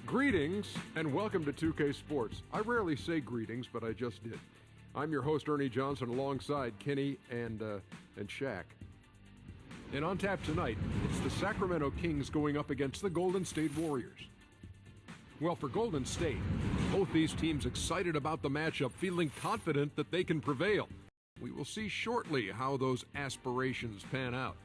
Greetings and welcome to 2K Sports. I rarely say greetings, but I just did. I'm your host, Ernie Johnson, alongside Kenny and Shaq. And on tap tonight, it's the Sacramento Kings going up against the Golden State Warriors. Well, for Golden State, both these teams excited about the matchup, feeling confident that they can prevail. We will see shortly how those aspirations pan out.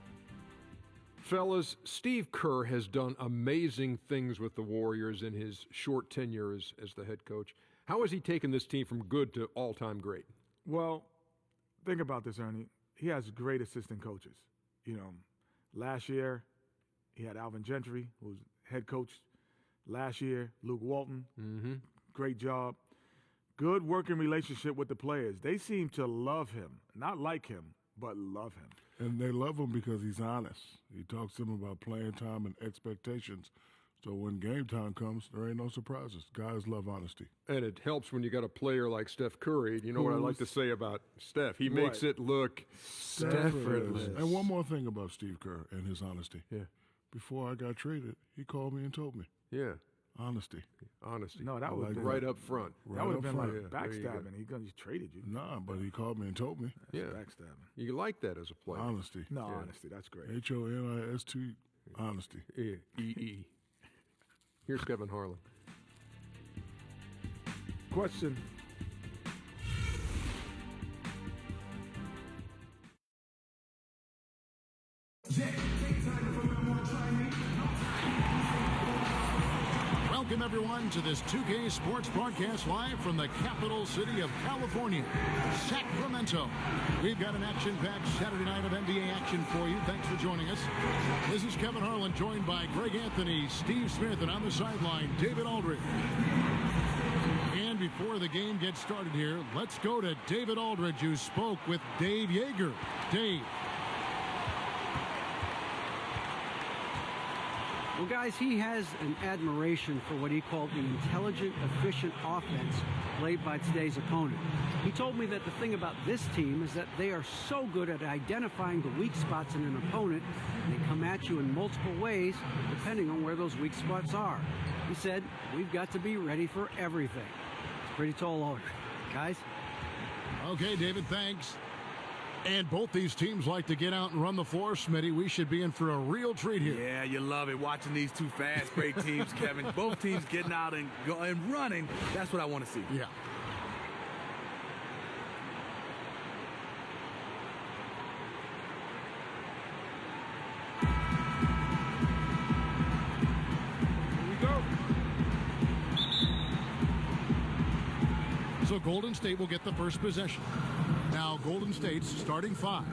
Fellas, Steve Kerr has done amazing things with the Warriors in his short tenure as the head coach. How has he taken this team from good to all-time great? Well, think about this, Ernie. He has great assistant coaches. You know, last year he had Alvin Gentry, who was head coach last year, Luke Walton. Great job. Good working relationship with the players. They seem to love him, not like him, but love him. And they love him because he's honest. He talks to them about playing time and expectations. So when game time comes, there ain't no surprises. Guys love honesty. And it helps when you got a player like Steph Curry. You know what I like to say about Steph? He makes it look effortless. And one more thing about Steve Kerr and his honesty. Yeah. Before I got traded, he called me and told me. Yeah. Honesty. No, that would like right up front. That would have been like Yeah, backstabbing. He traded you. Nah, but he called me and told me. Yeah. Backstabbing. You like that as a player. Honesty. No, honesty. That's great. HONIST. Honesty. E-E. Here's Kevin Harlan. Question. Welcome, everyone, to this 2K Sports broadcast live from the capital city of California, Sacramento. We've got an action-packed Saturday night of NBA action for you. Thanks for joining us. This is Kevin Harlan, joined by Greg Anthony, Steve Smith, and on the sideline, David Aldridge. And before the game gets started here, let's go to David Aldridge, who spoke with Dave Yeager. Dave. Well, guys, he has an admiration for what he called the intelligent, efficient offense played by today's opponent. He told me that the thing about this team is that they are so good at identifying the weak spots in an opponent, and they come at you in multiple ways depending on where those weak spots are. He said, we've got to be ready for everything. It's a pretty tall order. Guys? Okay, David, thanks. And both these teams like to get out and run the floor, Smitty. We should be in for a real treat here. Yeah, you love it watching these two fast break teams, Kevin. Both teams getting out and running. That's what I want to see. Yeah. So Golden State will get the first possession. Now Golden State's starting five.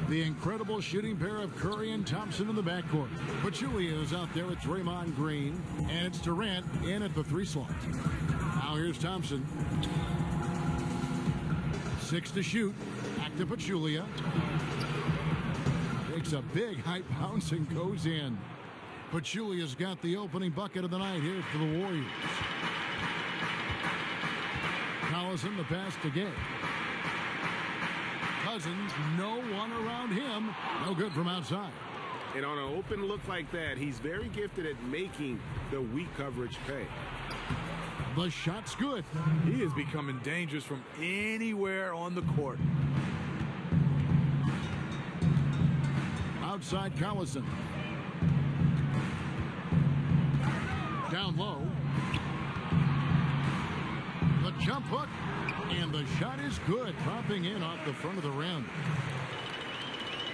The incredible shooting pair of Curry and Thompson in the backcourt. Pachulia is out there with Draymond Green. And it's Durant in at the three slot. Now here's Thompson. 6 to shoot. Back to Pachulia. Takes a big high bounce and goes in. Pachulia's got the opening bucket of the night here for the Warriors. Collison, the pass to Gay. Cousins, no one around him. No good from outside. And on an open look like that, he's very gifted at making the weak coverage pay. The shot's good. He is becoming dangerous from anywhere on the court. Outside Collison. Down low. The jump hook, and the shot is good, dropping in off the front of the rim.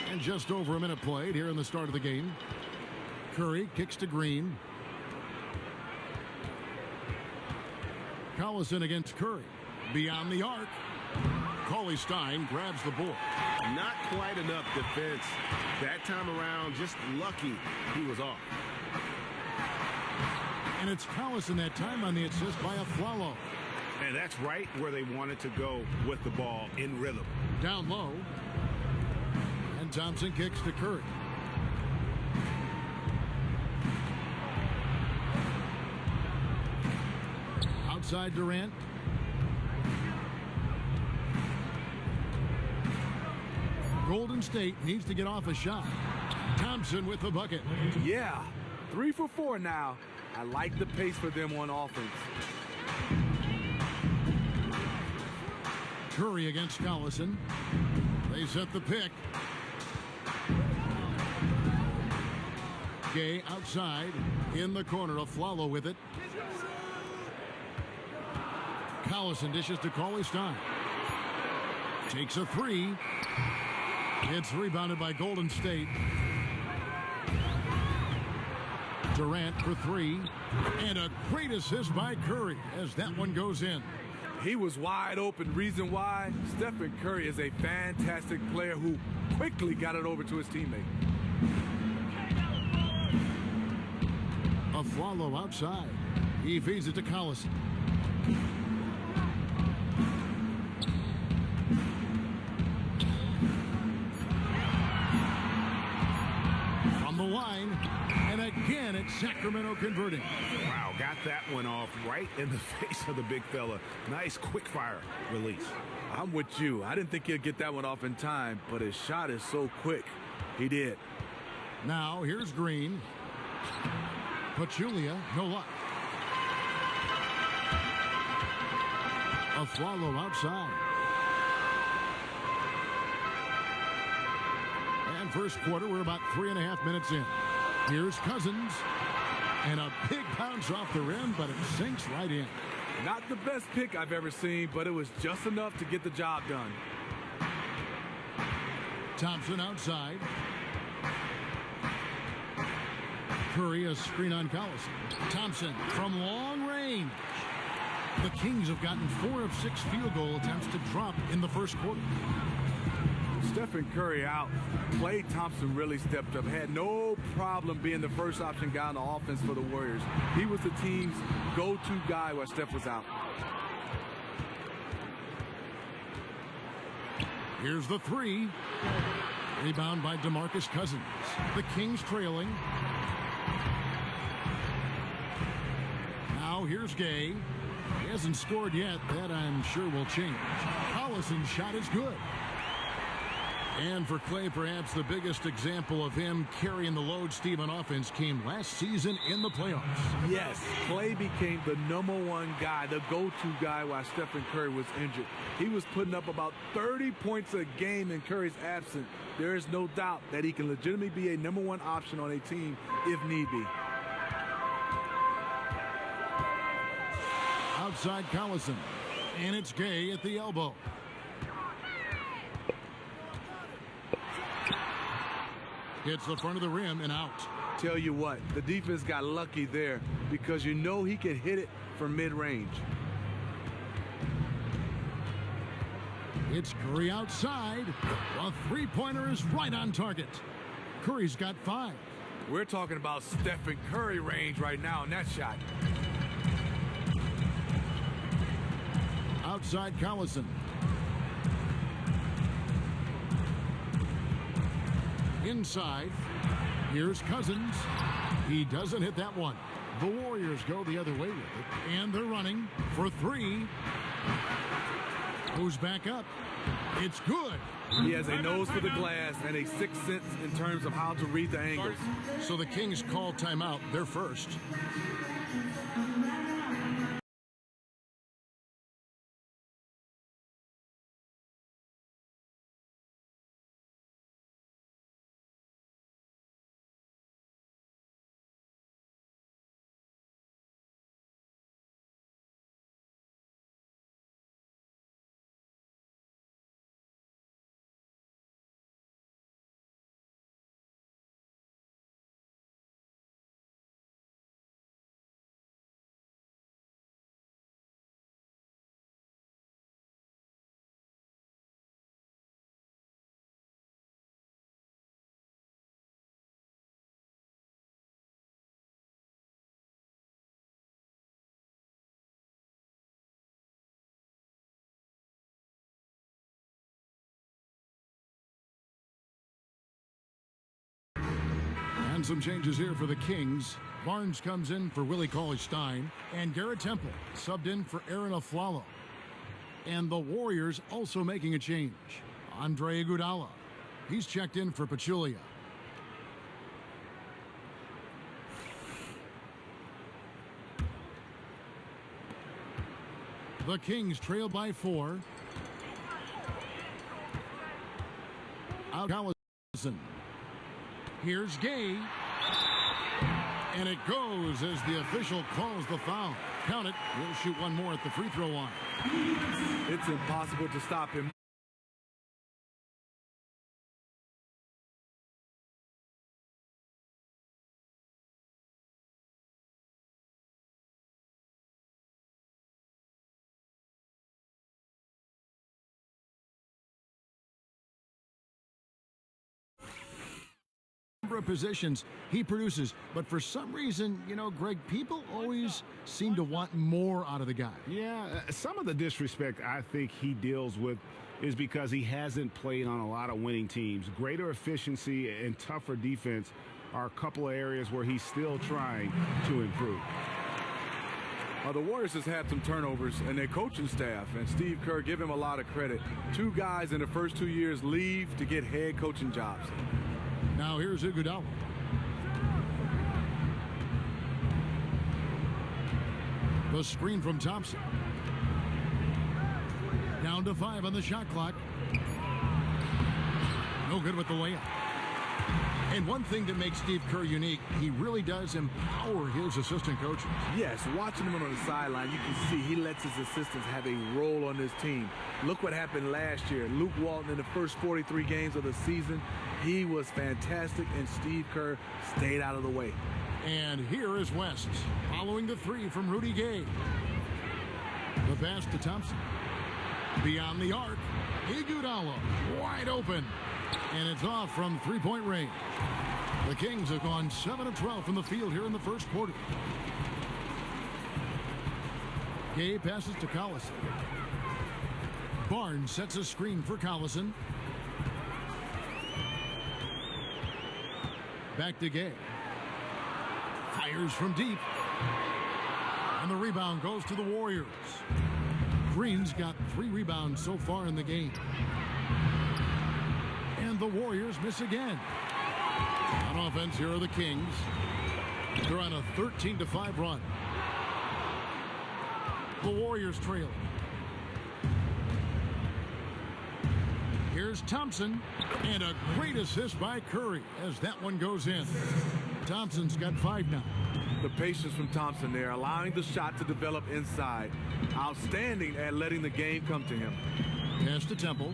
And just over a minute played here in the start of the game. Curry kicks to Green. Collison against Curry. Beyond the arc. Cauley Stein grabs the ball. Not quite enough defense. That time around, just lucky he was off. And it's Collison that time on the assist by Aflalo. And that's right where they wanted to go with the ball, in rhythm. Down low. And Thompson kicks to Curry. Outside Durant. Golden State needs to get off a shot. Thompson with the bucket. Yeah, 3 for 4 now. I like the pace for them on offense. Curry against Collison. They set the pick. Gay outside in the corner. Aflalo with it. Collison dishes to Cauley Stein. Takes a three. It's rebounded by Golden State. Durant for three. And a great assist by Curry as that one goes in. He was wide open. Reason why? Stephen Curry is a fantastic player who quickly got it over to his teammate. Aflalo outside. He feeds it to Collison. From the line. And again, it's Sacramento converting. Wow, got that one off right in the face of the big fella. Nice quick fire release. I'm with you. I didn't think he'd get that one off in time, but his shot is so quick. He did. Now, here's Green. Pachulia, no luck. Aflalo outside. And first quarter, we're about 3.5 minutes in. Here's Cousins. And a big bounce off the rim, but it sinks right in. Not the best pick I've ever seen, but it was just enough to get the job done. Thompson outside. Curry, a screen on Collison. Thompson from long range. The Kings have gotten 4 of 6 field goal attempts to drop in the first quarter. Stephen Curry out. Klay Thompson really stepped up. Had no problem being the first option guy on the offense for the Warriors. He was the team's go-to guy while Steph was out. Here's the three. Rebound by DeMarcus Cousins. The Kings trailing. Now here's Gay. He hasn't scored yet. That I'm sure will change. Collison's shot is good. And for Klay, perhaps the biggest example of him carrying the load, Steve, on offense came last season in the playoffs. Yes, Klay became the #1 guy, the go-to guy while Stephen Curry was injured. He was putting up about 30 points a game in Curry's absence. There is no doubt that he can legitimately be a #1 option on a team if need be. Outside Collison. And it's Gay at the elbow. Hits the front of the rim and out. Tell you what, the defense got lucky there because you know he can hit it from mid-range. It's Curry outside. A three-pointer is right on target. Curry's got 5. We're talking about Stephen Curry range right now in that shot. Outside Collison. Inside. Here's Cousins. He doesn't hit that one. The Warriors go the other way with it. And they're running for 3. Who's back up? It's good. He has a nose for the glass and a sixth sense in terms of how to read the angles. So the Kings call timeout. They're first. And some changes here for the Kings. Barnes comes in for Willie Cauley-Stein. And Garrett Temple subbed in for Aaron Aflalo. And the Warriors also making a change. Andre Iguodala. He's checked in for Pachulia. The Kings trail by 4. Out Collison. Here's Gay. And it goes as the official calls the foul. Count it. We'll shoot one more at the free throw line. It's impossible to stop him. Of positions he produces, but for some reason, you know, Greg, people always seem to want more out of the guy. Yeah, some of the disrespect I think he deals with is because he hasn't played on a lot of winning teams. Greater efficiency and tougher defense are a couple of areas where he's still trying to improve. The Warriors has had some turnovers in their coaching staff, and Steve Kerr, give him a lot of credit. 2 guys in the first 2 years leave to get head coaching jobs. Now here's Iguodala. The screen from Thompson. Down to 5 on the shot clock. No good with the layup. And one thing that makes Steve Kerr unique, he really does empower his assistant coaches. Yes, watching him on the sideline, you can see he lets his assistants have a role on this team. Look what happened last year. Luke Walton in the first 43 games of the season, he was fantastic, and Steve Kerr stayed out of the way. And here is West, following the 3 from Rudy Gay. The pass to Thompson. Beyond the arc, Iguodala wide open. And it's off from three-point range. The Kings have gone 7 of 12 from the field here in the first quarter. Gay passes to Collison. Barnes sets a screen for Collison. Back to Gay. Fires from deep. And the rebound goes to the Warriors. Green's got 3 rebounds so far in the game. And the Warriors miss again. On offense, here are the Kings. They're on a 13-5 run. The Warriors trail. Here's Thompson, and a great assist by Curry as that one goes in. Thompson's got 5 now. The patience from Thompson there, allowing the shot to develop inside. Outstanding at letting the game come to him. Pass to Temple.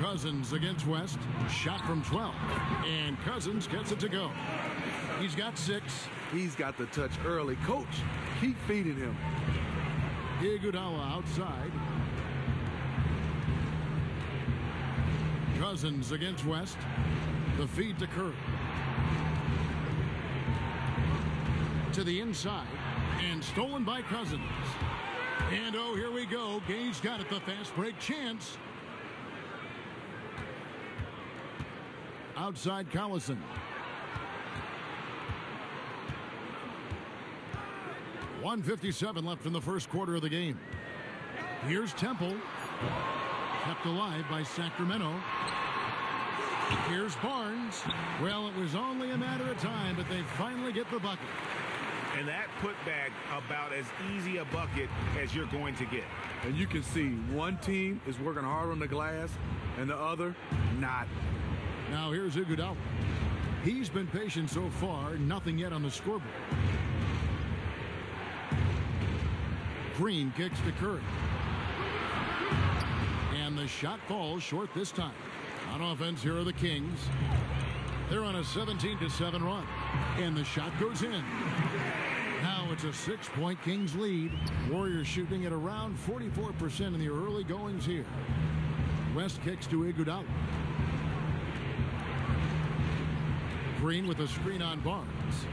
Cousins against West. Shot from 12. And Cousins gets it to go. He's got 6. He's got the touch early. Coach, keep feeding him. Iguodala outside. Cousins against West. The feed to Curry. To the inside. And stolen by Cousins. And oh, here we go. Gay's got it. The fast break chance. Outside Collison. .157 left in the first quarter of the game. Here's Temple. Kept alive by Sacramento. Here's Barnes. Well, it was only a matter of time, but they finally get the bucket. And that putback about as easy a bucket as you're going to get. And you can see one team is working hard on the glass and the other not. Now here's Iguodala. He's been patient so far, nothing yet on the scoreboard. Green kicks to Curry. And the shot falls short this time. On offense, here are the Kings. They're on a 17-7 run. And the shot goes in. Now it's a 6-point Kings lead. Warriors shooting at around 44% in the early goings here. West kicks to Iguodala. Green with a screen on Barnes.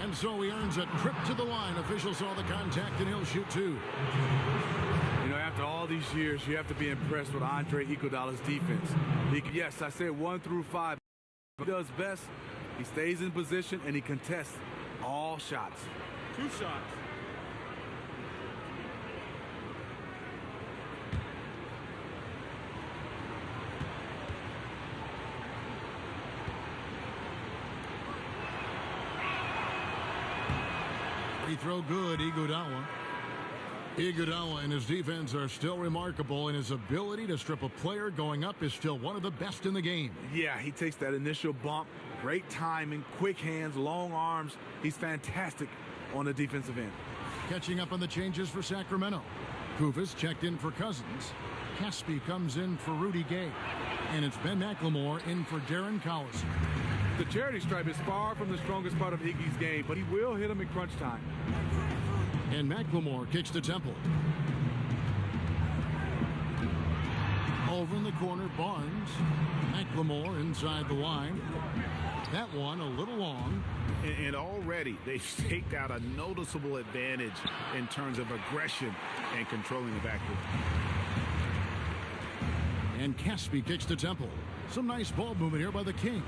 And so he earns a trip to the line. Officials saw the contact and he'll shoot 2. You know, after all these years, you have to be impressed with Andre Iguodala's defense. Yes, I said 1 through 5. He does best. He stays in position and he contests all shots. 2 shots. Free throw good, Iguodala. Iguodala and his defense are still remarkable, and his ability to strip a player going up is still one of the best in the game. Yeah, he takes that initial bump, great timing, quick hands, long arms. He's fantastic on the defensive end. Catching up on the changes for Sacramento. Kufis checked in for Cousins. Caspi comes in for Rudy Gay. And it's Ben McLemore in for Darren Collison. The charity stripe is far from the strongest part of Iggy's game, but he will hit him in crunch time. And McLemore kicks to Temple. Over in the corner, Barnes. McLemore inside the line. That one a little long. And already they've staked out a noticeable advantage in terms of aggression and controlling the backcourt. And Caspi kicks to Temple. Some nice ball movement here by the Kings.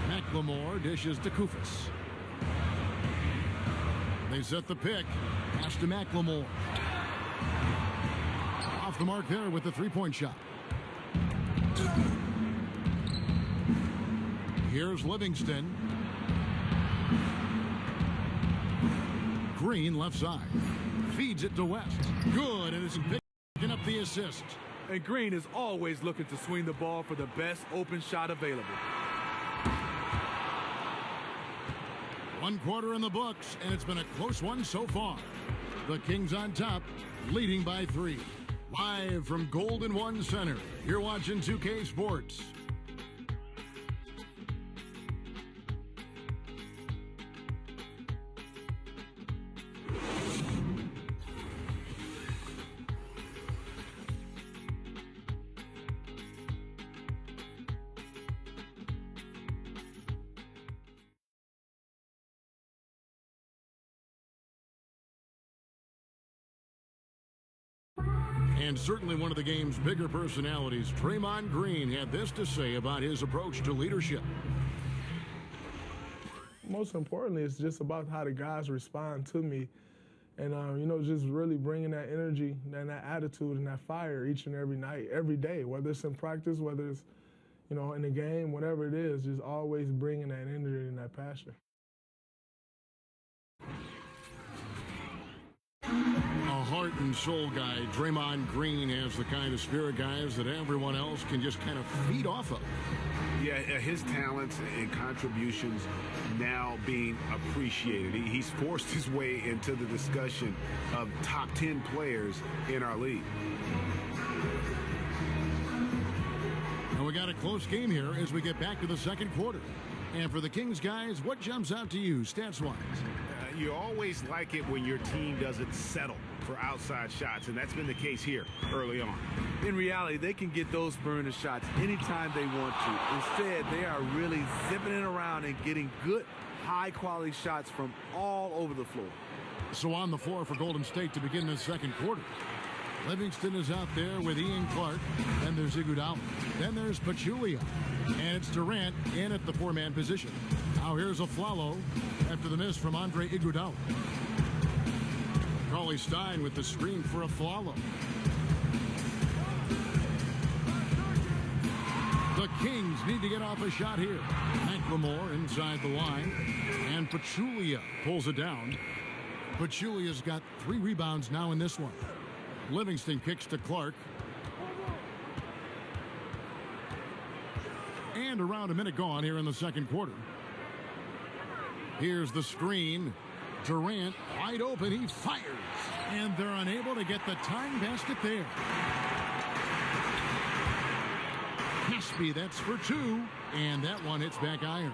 McLemore dishes to Kufis. They set the pick. Pass to McLemore. Off the mark there with the three-point shot. Here's Livingston. Green left side. Feeds it to West. Good, and it's picking up the assist. And Green is always looking to swing the ball for the best open shot available. 1 quarter in the books, and it's been a close one so far. The Kings on top, leading by 3. Live from Golden One Center, you're watching 2K Sports. And certainly one of the game's bigger personalities, Draymond Green, had this to say about his approach to leadership. Most importantly, it's just about how the guys respond to me. And, just really bringing that energy and that attitude and that fire each and every night, every day, whether it's in practice, whether it's, in the game, whatever it is, just always bringing that energy and that passion. A heart and soul guy, Draymond Green has the kind of spirit, guys, that everyone else can just kind of feed off of. Yeah, his talents and contributions now being appreciated. He's forced his way into the discussion of top 10 players in our league. And we got a close game here as we get back to the second quarter. And for the Kings, guys, what jumps out to you stats-wise? You always like it when your team doesn't settle for outside shots, and that's been the case here early on. In reality, they can get those burner shots anytime they want to. Instead, they are really zipping it around and getting good, high-quality shots from all over the floor. So on the floor for Golden State to begin the second quarter. Livingston is out there with Ian Clark. Then there's Iguodala. Then there's Pachulia. And it's Durant in at the 4-man position. Now here's Aflalo after the miss from Andre Iguodala. Cauley Stein with the screen for Aflalo. The Kings need to get off a shot here. McLemore inside the line. And Pachulia pulls it down. Pachulia's got 3 rebounds now in this one. Livingston kicks to Clark. And around a minute gone here in the second quarter. Here's the screen. Durant wide open. He fires. And they're unable to get the tying basket there. Caspi, that's for 2. And that one hits back iron.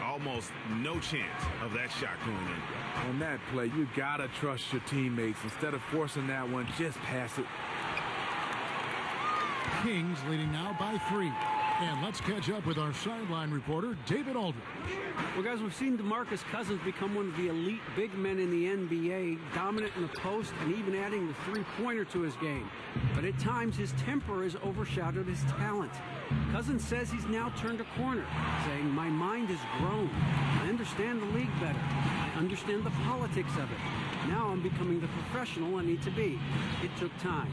Almost no chance of that shot going in. On that play, you got to trust your teammates. Instead of forcing that one, just pass it. Kings leading now by 3. And let's catch up with our sideline reporter, David Aldridge. Well, guys, we've seen DeMarcus Cousins become one of the elite big men in the NBA, dominant in the post and even adding the three-pointer to his game. But at times, his temper has overshadowed his talent. Cousins says he's now turned a corner, saying, "My mind has grown. I understand the league better. I understand the politics of it. Now I'm becoming the professional I need to be. It took time."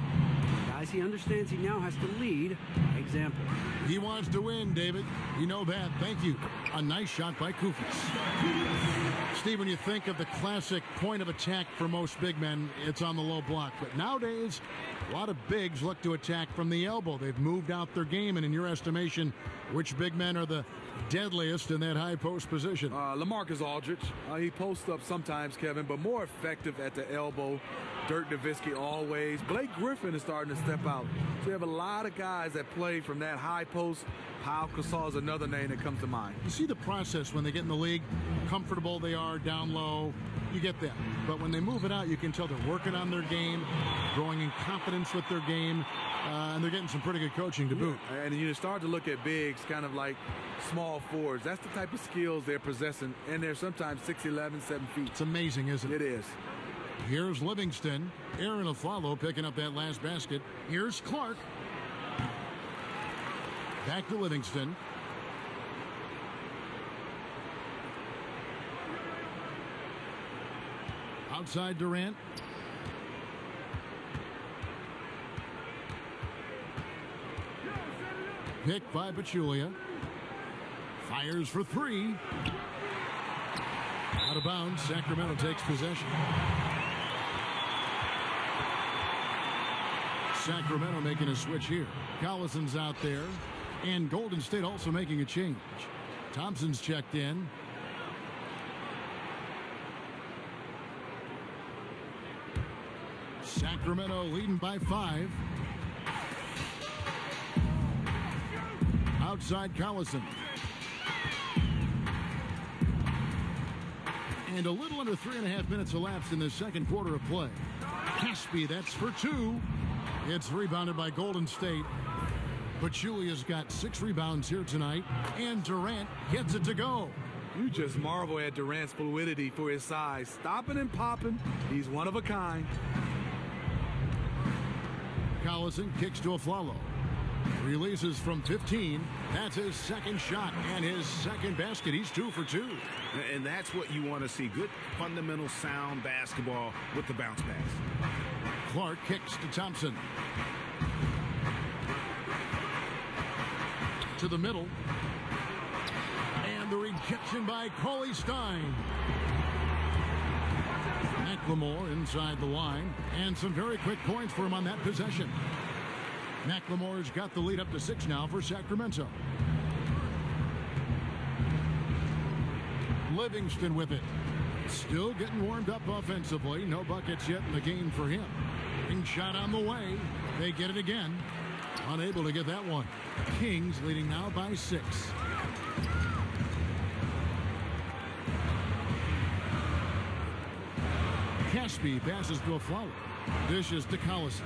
guys. He understands he now has to lead by example. He wants to win, David. You know that. Thank you. A nice shot by Koufos. Steve, when you think of the classic point of attack for most big men, it's on the low block. But nowadays, a lot of bigs look to attack from the elbow. They've moved out their game, and in your estimation, which big men are the deadliest in that high post position? LaMarcus Aldridge. He posts up sometimes, Kevin, but more effective at the elbow. Dirk Nowitzki always. Blake Griffin is starting to step out. So you have a lot of guys that play from that high post. Pau Gasol is another name that comes to mind. You see the process when they get in the league, comfortable they are, down low. You get that. But when they move it out, you can tell they're working on their game, growing in confidence with their game, and they're getting some pretty good coaching to boot. And you start to look at bigs kind of like small forwards. That's the type of skills they're possessing, and they're sometimes 6'11", 7 feet. It's amazing, isn't it? It is. Here's Livingston. Aaron Aflalo picking up that last basket. Here's Clark. Back to Livingston. Outside Durant. Pick by Pachulia. Fires for three. Out of bounds. Sacramento takes possession. Sacramento making a switch here. Collison's out there. And Golden State also making a change. Thompson's checked in. Sacramento leading by 5. Outside Collison. And a little under 3.5 minutes elapsed in the second quarter of play. Caspi, that's for 2. It's rebounded by Golden State. Pachulia's got 6 rebounds here tonight, and Durant gets it to go. You just marvel at Durant's fluidity for his size. Stopping and popping, he's one of a kind. Collison kicks to Aflalo. Releases from 15. That's his second shot and his second basket. He's 2 for 2. And that's what you want to see. Good, fundamental, sound basketball with the bounce pass. Clark kicks to Thompson. To the middle. And the rejection by Cauley Stein. McLemore inside the line. And some very quick points for him on that possession. McLemore's got the lead up to 6 now for Sacramento. Livingston with it. Still getting warmed up offensively. No buckets yet in the game for him. King shot on the way. They get it again. Unable to get that one. Kings leading now by 6. Caspi passes to Aflalo. Dishes to Collison.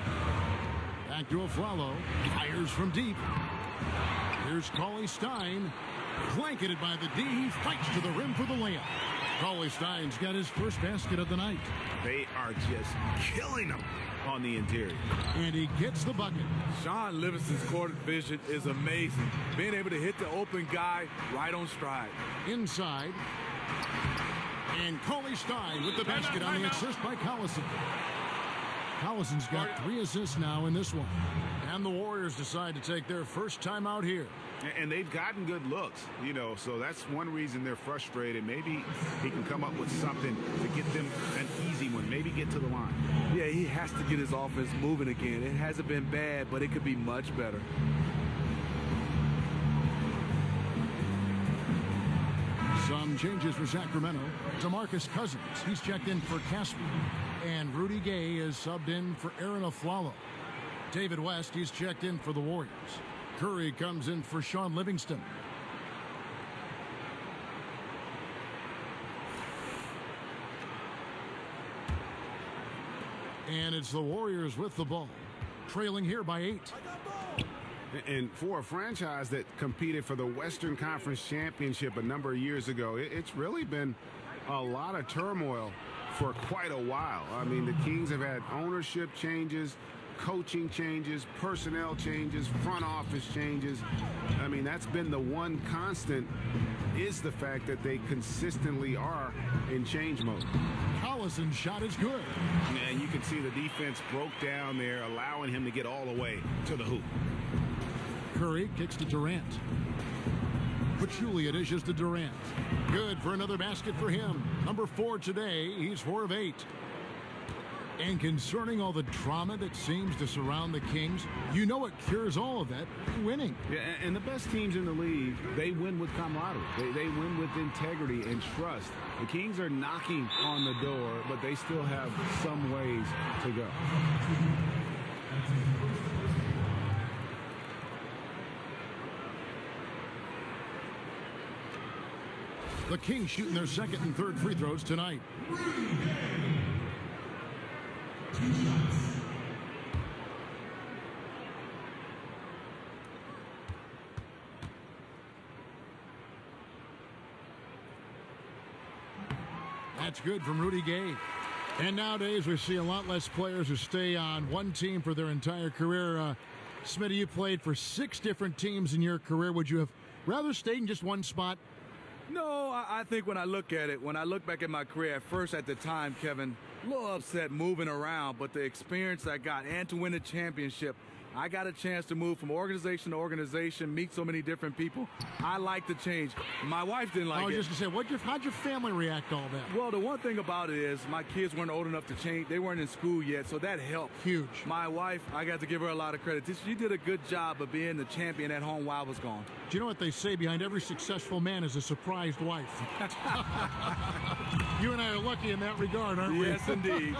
Back to Aflalo. Fires from deep. Here's Cauley Stein. Blanketed by the D. He fights to the rim for the layup. Cauley Stein's got his first basket of the night. They are just killing him on the interior. And he gets the bucket. Sean Livingston's court vision is amazing. Being able to hit the open guy right on stride. Inside. And Cauley Stein with the basket on the assist by Collison. Collison's got 3 assists now in this one. And the Warriors decide to take their first time out here. And they've gotten good looks, you know, so that's one reason they're frustrated. Maybe he can come up with something to get them an easy one, maybe get to the line. Yeah, he has to get his offense moving again. It hasn't been bad, but it could be much better. Some changes for Sacramento. DeMarcus Cousins, he's checked in for Caspi. And Rudy Gay is subbed in for Aaron Aflalo. David West, he's checked in for the Warriors. Curry comes in for Sean Livingston. And it's the Warriors with the ball, trailing here by 8. And for a franchise that competed for the Western Conference Championship a number of years ago, it's really been a lot of turmoil for quite a while. I mean, the Kings have had ownership changes, coaching changes, personnel changes, front office changes. I mean, that's been the one constant is the fact that they consistently are in change mode. Collison's shot is good. And you can see the defense broke down there, allowing him to get all the way to the hoop. Curry kicks to Durant. Pachulia dishes to Durant. Good for another basket for him. Number 4 today. He's 4 of 8. And concerning all the drama that seems to surround the Kings, you know what cures all of that? Winning. Yeah, and the best teams in the league, they win with camaraderie. They win with integrity and trust. The Kings are knocking on the door, but they still have some ways to go. The Kings shooting their second and third free throws tonight. That's good from Rudy Gay. And nowadays we see a lot less players who stay on one team for their entire career. Smitty, you played for 6 different teams in your career. Would you have rather stayed in just one spot? No, I think when I look at it, when I look back at my career, at first at the time, Kevin, a little upset moving around, but the experience I got and to win a championship, I got a chance to move from organization to organization, meet so many different people. I like the change. My wife didn't like it. I was just going to say, how'd your family react to all that? Well, the one thing about it is my kids weren't old enough to change. They weren't in school yet, so that helped. Huge. My wife, I got to give her a lot of credit. She did a good job of being the champion at home while I was gone. Do you know what they say? Behind every successful man is a surprised wife. You and I are lucky in that regard, aren't we? Yes, indeed.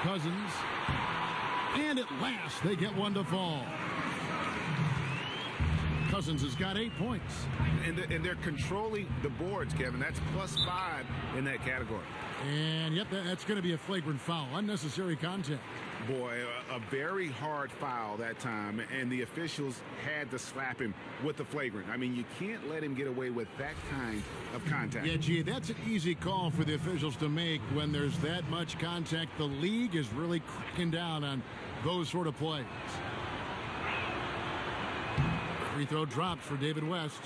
Cousins. And at last, they get one to fall. Cousins has got 8 points. And they're controlling the boards, Kevin. That's +5 in that category. And yep, that's going to be a flagrant foul. Unnecessary contact. Boy, a very hard foul that time, and the officials had to slap him with the flagrant. I mean, you can't let him get away with that kind of contact. Yeah, gee, that's an easy call for the officials to make when there's that much contact. The league is really cracking down on those sort of plays. Free throw drops for David West.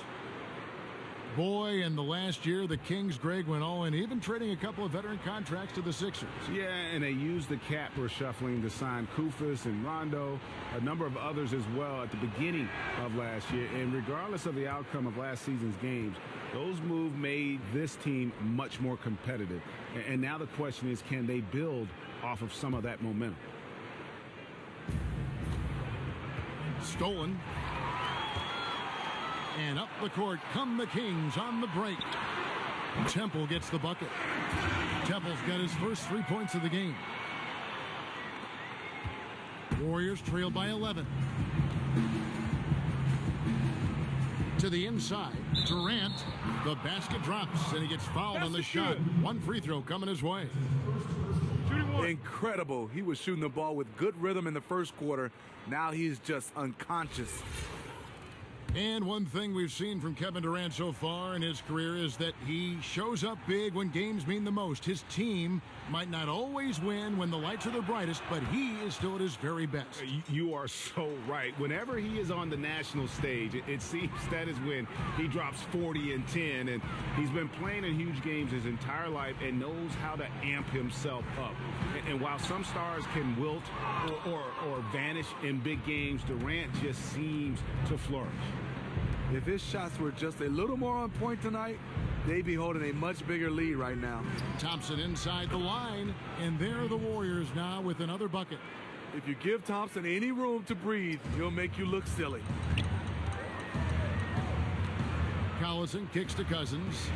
Boy, in the last year, the Kings, Greg, went all in, even trading a couple of veteran contracts to the Sixers. Yeah, and they used the cap reshuffling to sign Kufis and Rondo, a number of others as well at the beginning of last year. And regardless of the outcome of last season's games, those moves made this team much more competitive. And now the question is, can they build off of some of that momentum? Stolen. And up the court come the Kings on the break. Temple gets the bucket. Temple's got his first 3 points of the game. Warriors trail by 11. To the inside. Durant. The basket drops, and he gets fouled on the shot. One free throw coming his way. Incredible. He was shooting the ball with good rhythm in the first quarter. Now he's just unconscious. And one thing we've seen from Kevin Durant so far in his career is that he shows up big when games mean the most. His team might not always win when the lights are the brightest, but he is still at his very best. You are so right. Whenever he is on the national stage, it seems that is when he drops 40 and 10. And he's been playing in huge games his entire life and knows how to amp himself up. And while some stars can wilt or vanish in big games, Durant just seems to flourish. If his shots were just a little more on point tonight, they'd be holding a much bigger lead right now. Thompson inside the line, and there are the Warriors now with another bucket. If you give Thompson any room to breathe, he'll make you look silly. Collison kicks to Cousins.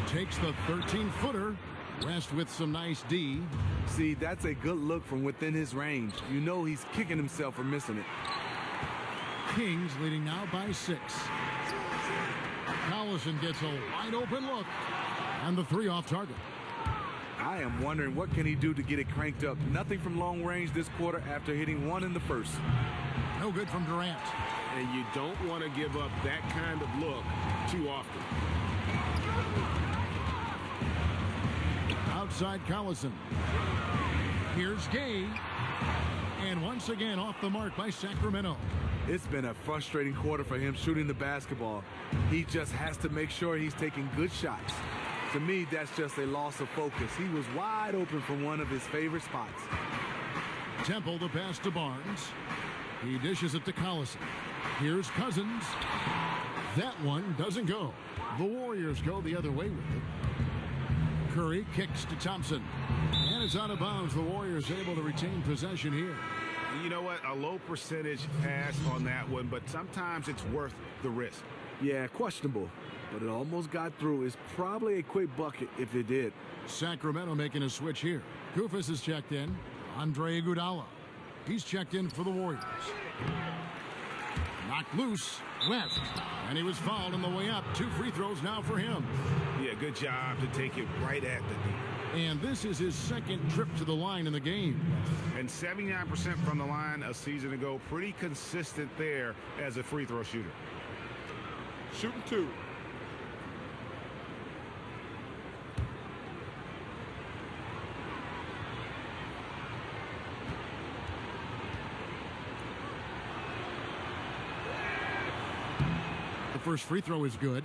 Takes the 13-footer. West with some nice D. See, that's a good look from within his range. You know he's kicking himself for missing it. Kings leading now by 6. Collison gets a wide open look. And the 3 off target. I am wondering what can he do to get it cranked up. Nothing from long range this quarter after hitting 1 in the first. No good from Durant. And you don't want to give up that kind of look too often. Outside Collison. Here's Gay. And once again off the mark by Sacramento. It's been a frustrating quarter for him shooting the basketball. He just has to make sure he's taking good shots. To me, that's just a loss of focus. He was wide open from one of his favorite spots. Temple the pass to Barnes. He dishes it to Collison. Here's Cousins. That one doesn't go. The Warriors go the other way with it. Curry kicks to Thompson. And it's out of bounds. The Warriors able to retain possession here. You know what? A low percentage pass on that one, but sometimes it's worth the risk. Yeah, questionable, but it almost got through. It's probably a quick bucket if it did. Sacramento making a switch here. Kufis is checked in. Andre Iguodala. He's checked in for the Warriors. Knocked loose. Left. And he was fouled on the way up. 2 free throws now for him. Yeah, good job to take it right at the knee. And this is his second trip to the line in the game. And 79% from the line a season ago. Pretty consistent there as a free throw shooter. Shooting 2. The first free throw is good.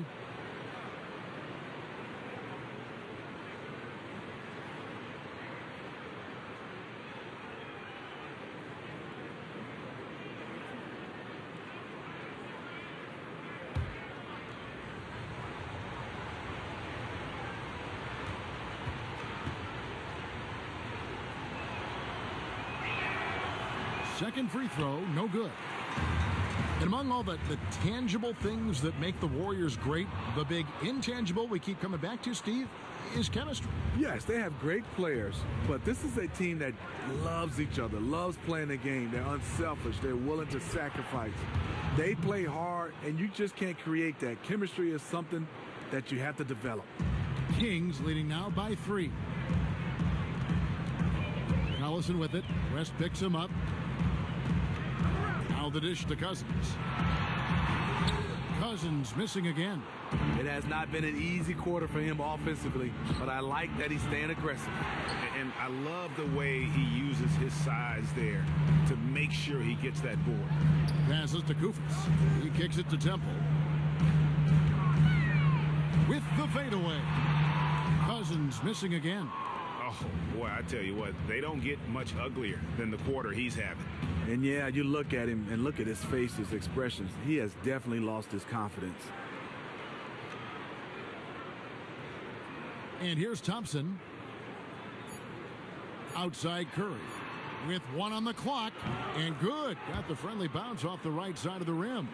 Second free throw, no good. And among all the tangible things that make the Warriors great, the big intangible we keep coming back to, Steve, is chemistry. Yes, they have great players, but this is a team that loves each other, loves playing the game. They're unselfish. They're willing to sacrifice. They play hard, and you just can't create that. Chemistry is something that you have to develop. Kings leading now by 3. Collison with it. West picks him up. Now the dish to Cousins. Cousins missing again. It has not been an easy quarter for him offensively, but I like that he's staying aggressive. And I love the way he uses his size there to make sure he gets that board. Passes to Kufis. He kicks it to Temple. With the fadeaway. Cousins missing again. Oh, boy, I tell you what, they don't get much uglier than the quarter he's having. And yeah, you look at him and look at his face, his expressions. He has definitely lost his confidence. And here's Thompson. Outside Curry. With 1 on the clock. And good. Got the friendly bounce off the right side of the rim.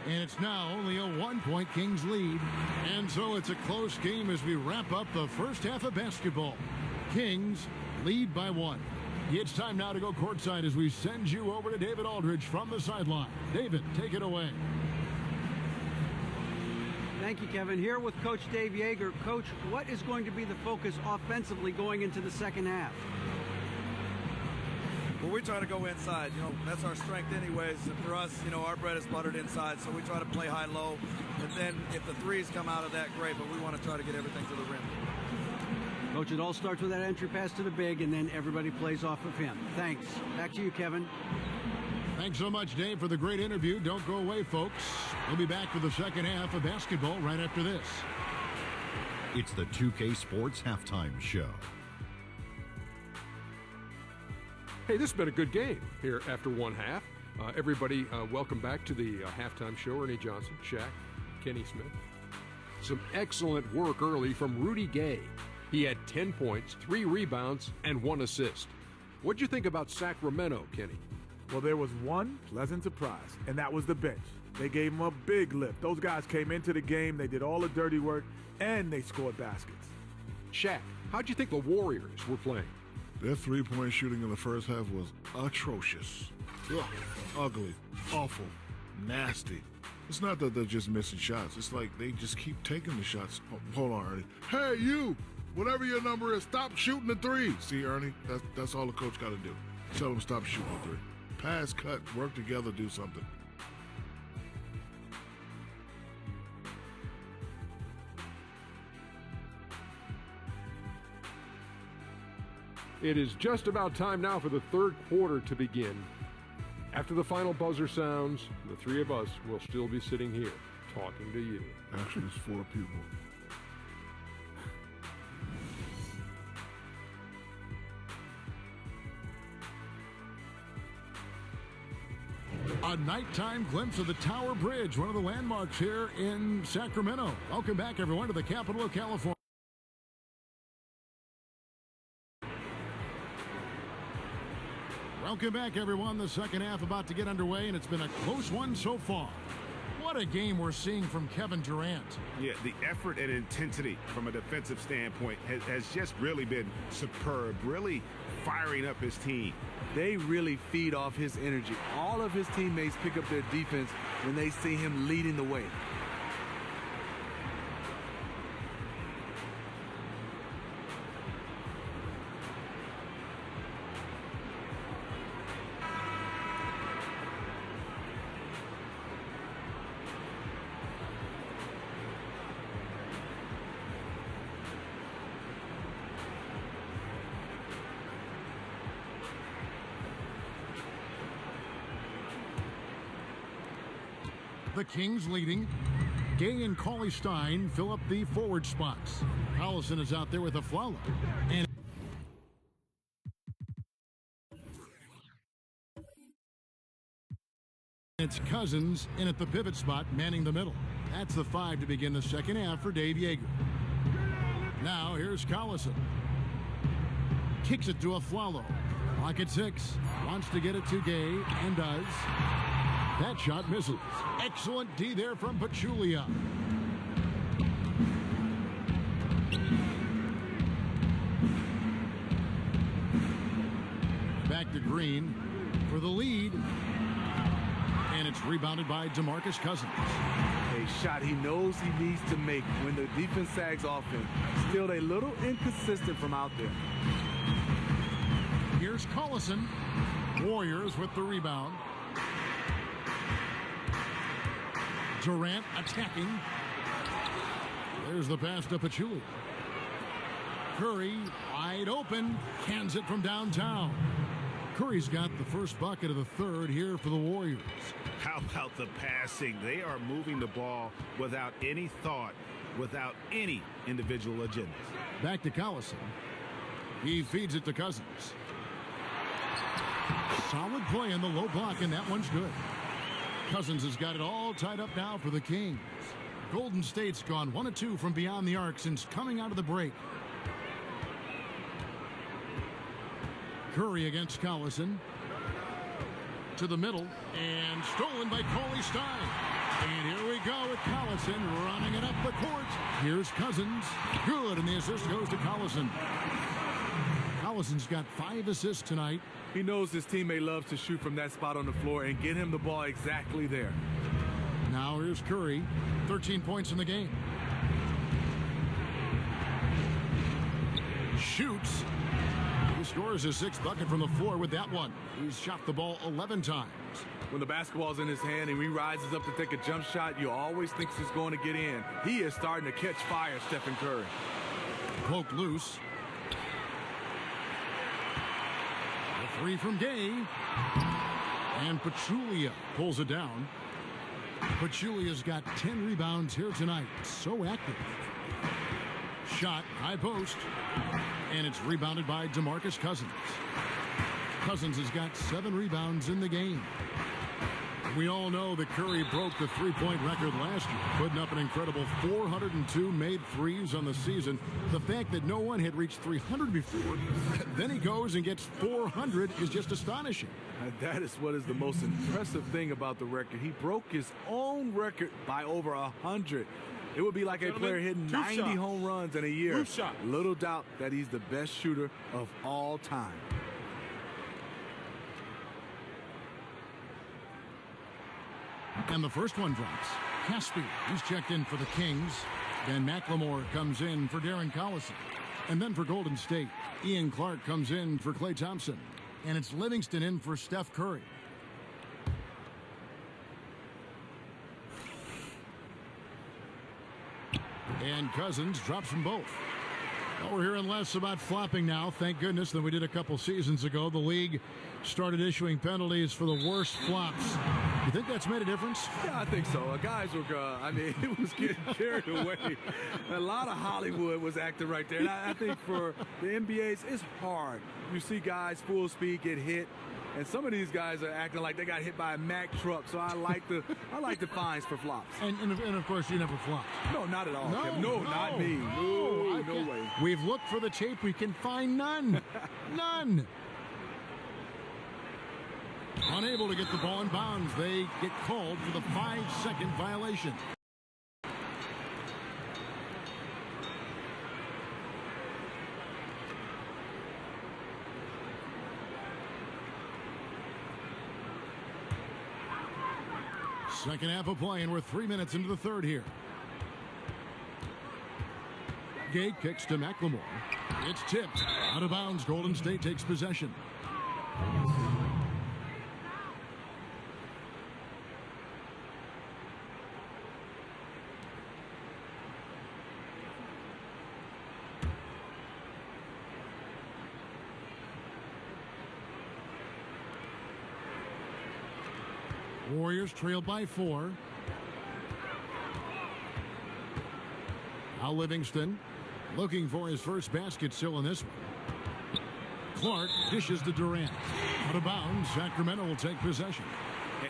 And it's now only a 1-point Kings lead. And so it's a close game as we wrap up the first half of basketball. Kings lead by 1. It's time now to go courtside as we send you over to David Aldridge from the sideline. David, take it away. Thank you, Kevin. Here with Coach Dave Yeager. Coach, what is going to be the focus offensively going into the second half? Well, we try to go inside. You know, that's our strength anyways. And for us, you know, our bread is buttered inside, so we try to play high-low. And then if the threes come out of that, great, but we want to try to get everything to the rim. Coach, it all starts with that entry pass to the big, and then everybody plays off of him. Thanks. Back to you, Kevin. Thanks so much, Dave, for the great interview. Don't go away, folks. We'll be back for the second half of basketball right after this. It's the 2K Sports Halftime Show. Hey, this has been a good game here after one half. Everybody, welcome back to the halftime show. Ernie Johnson, Shaq, Kenny Smith. Some excellent work early from Rudy Gay. He had 10 points, 3 rebounds, and 1 assist. What'd you think about Sacramento, Kenny? Well, there was one pleasant surprise, and that was the bench. They gave him a big lift. Those guys came into the game, they did all the dirty work, and they scored baskets. Shaq, how'd you think the Warriors were playing? Their three-point shooting in the first half was atrocious. Ugh, ugly, awful, nasty. It's not that they're just missing shots. It's like they just keep taking the shots. Oh, hold on, Ernie. Hey, you! Whatever your number is, stop shooting the three. See, Ernie, that's all the coach got to do. Tell him stop shooting the three. Pass, cut, work together, do something. It is just about time now for the third quarter to begin. After the final buzzer sounds, the three of us will still be sitting here talking to you. Actually, it's 4 people. A nighttime glimpse of the Tower Bridge, one of the landmarks here in Sacramento. Welcome back, everyone, to the capital of California. Welcome back, everyone. The second half about to get underway, and it's been a close one so far. What a game we're seeing from Kevin Durant. Yeah, the effort and intensity from a defensive standpoint has just really been superb, really firing up his team. They really feed off his energy. All of his teammates pick up their defense when they see him leading the way. The Kings leading. Gay and Cauley-Stein fill up the forward spots. Collison is out there with a Flawless. And it's Cousins in at the pivot spot, manning the middle. That's the 5 to begin the second half for Dave Yeager. Now here's Collison. Kicks it to a Flawless. Clock at 6. Wants to get it to Gay and does. That shot misses. Excellent D there from Pachulia. Back to Green for the lead. And it's rebounded by DeMarcus Cousins. A shot he knows he needs to make when the defense sags off him. Still a little inconsistent from out there. Here's Collison. Warriors with the rebound. Durant attacking. There's the pass to Pachulia. Curry wide open. Cans it from downtown. Curry's got the first bucket of the third here for the Warriors. How about the passing? They are moving the ball without any thought, without any individual agendas. Back to Collison. He feeds it to Cousins. Solid play in the low block, and that one's good. Cousins has got it all tied up now for the Kings. Golden State's gone 1 of 2 from beyond the arc since coming out of the break. Curry against Collison. To the middle, and stolen by Cauley-Stein. And here we go with Collison running it up the court. Here's Cousins. Good, and the assist goes to Collison. Collison's got 5 assists tonight. He knows his teammate loves to shoot from that spot on the floor and get him the ball exactly there. Now here's Curry. 13 points in the game. Shoots. He scores his 6th bucket from the floor with that one. He's shot the ball 11 times. When the basketball's in his hand and he rises up to take a jump shot, you always think he's going to get in. He is starting to catch fire, Stephen Curry. Poke loose. The 3 from Gay. And Pachulia pulls it down. Pachulia's got 10 rebounds here tonight. So active. Shot, high post. And it's rebounded by DeMarcus Cousins. Cousins has got 7 rebounds in the game. We all know that Curry broke the three-point record last year, putting up an incredible 402 made threes on the season. The fact that no one had reached 300 before, then he goes and gets 400 is just astonishing. And that is what is the most impressive thing about the record. He broke his own record by over 100. It would be like a player hitting 90 home runs in a year. Little doubt that he's the best shooter of all time. And the first one drops. Caspi, he's checked in for the Kings. Then McLemore comes in for Darren Collison. And then for Golden State, Ian Clark comes in for Klay Thompson. And it's Livingston in for Steph Curry. And Cousins drops them both. Well, we're hearing less about flopping now, thank goodness, than we did a couple seasons ago. The league started issuing penalties for the worst flops. You think that's made a difference? Yeah, I think so. Guys were, it was getting carried away. A lot of Hollywood was acting right there. And I think for the NBA's, it's hard. You see guys full speed get hit. And some of these guys are acting like they got hit by a Mack truck, so I like the fines for flops. And of course, you never flopped. No, not at all. No, Kevin. No, not me. No way. We've looked for the tape. We can find none. None. Unable to get the ball in bounds. They get called for the 5-second violation. Second half of play, and we're 3 minutes into the third here. Gay kicks to McLemore. It's tipped. Out of bounds. Golden State takes possession. Warriors trail by 4. Now Livingston looking for his first basket still in this one. Clark dishes to Durant. Out of bounds. Sacramento will take possession.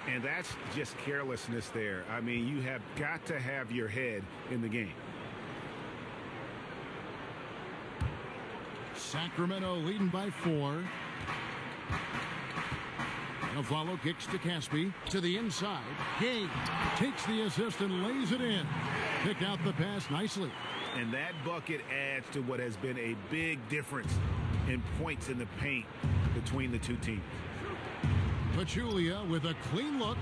And that's just carelessness there. I mean, you have got to have your head in the game. Sacramento leading by 4. Follow kicks to Caspi to the inside. Gay takes the assist and lays it in. Picked out the pass nicely. And that bucket adds to what has been a big difference in points in the paint between the two teams. Pachulia with a clean look.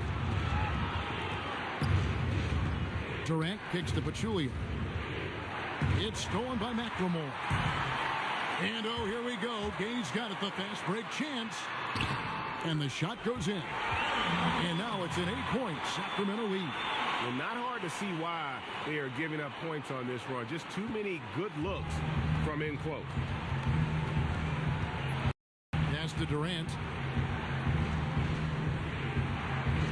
Durant kicks to Pachulia. It's stolen by McLemore. And oh, here we go. Gay's got it, the fast break chance. And the shot goes in. And now it's an 8-point Sacramento lead. Well, not hard to see why they are giving up points on this run. Just too many good looks from in close. Pass to Durant.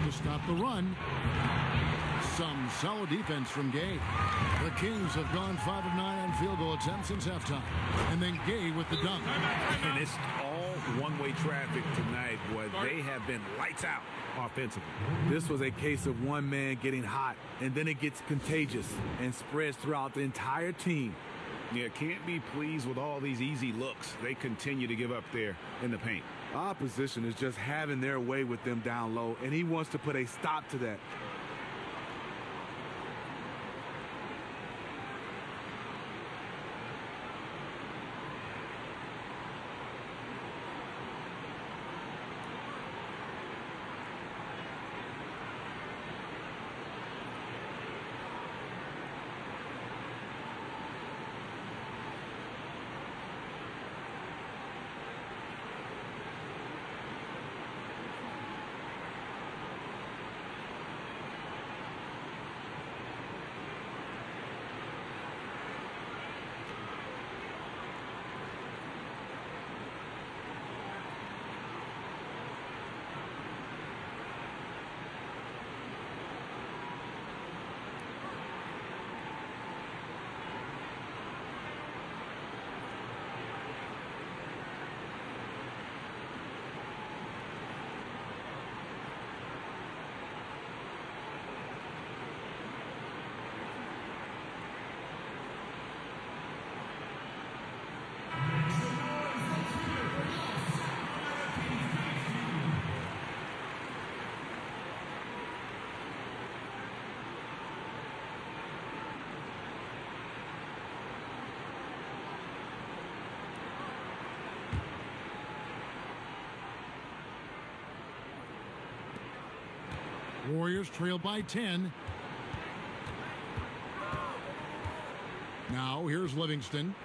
To stop the run. Some solid defense from Gay. The Kings have gone 5 of 9 on field goal attempts since halftime. And then Gay with the dunk. And it's all one-way traffic tonight, boy. They have been lights out offensively. This was a case of one man getting hot, and then it gets contagious and spreads throughout the entire team. Yeah, can't be pleased with all these easy looks they continue to give up there in the paint. Opposition is just having their way with them down low, and he wants to put a stop to that. Warriors trail by 10. Now here's Livingston.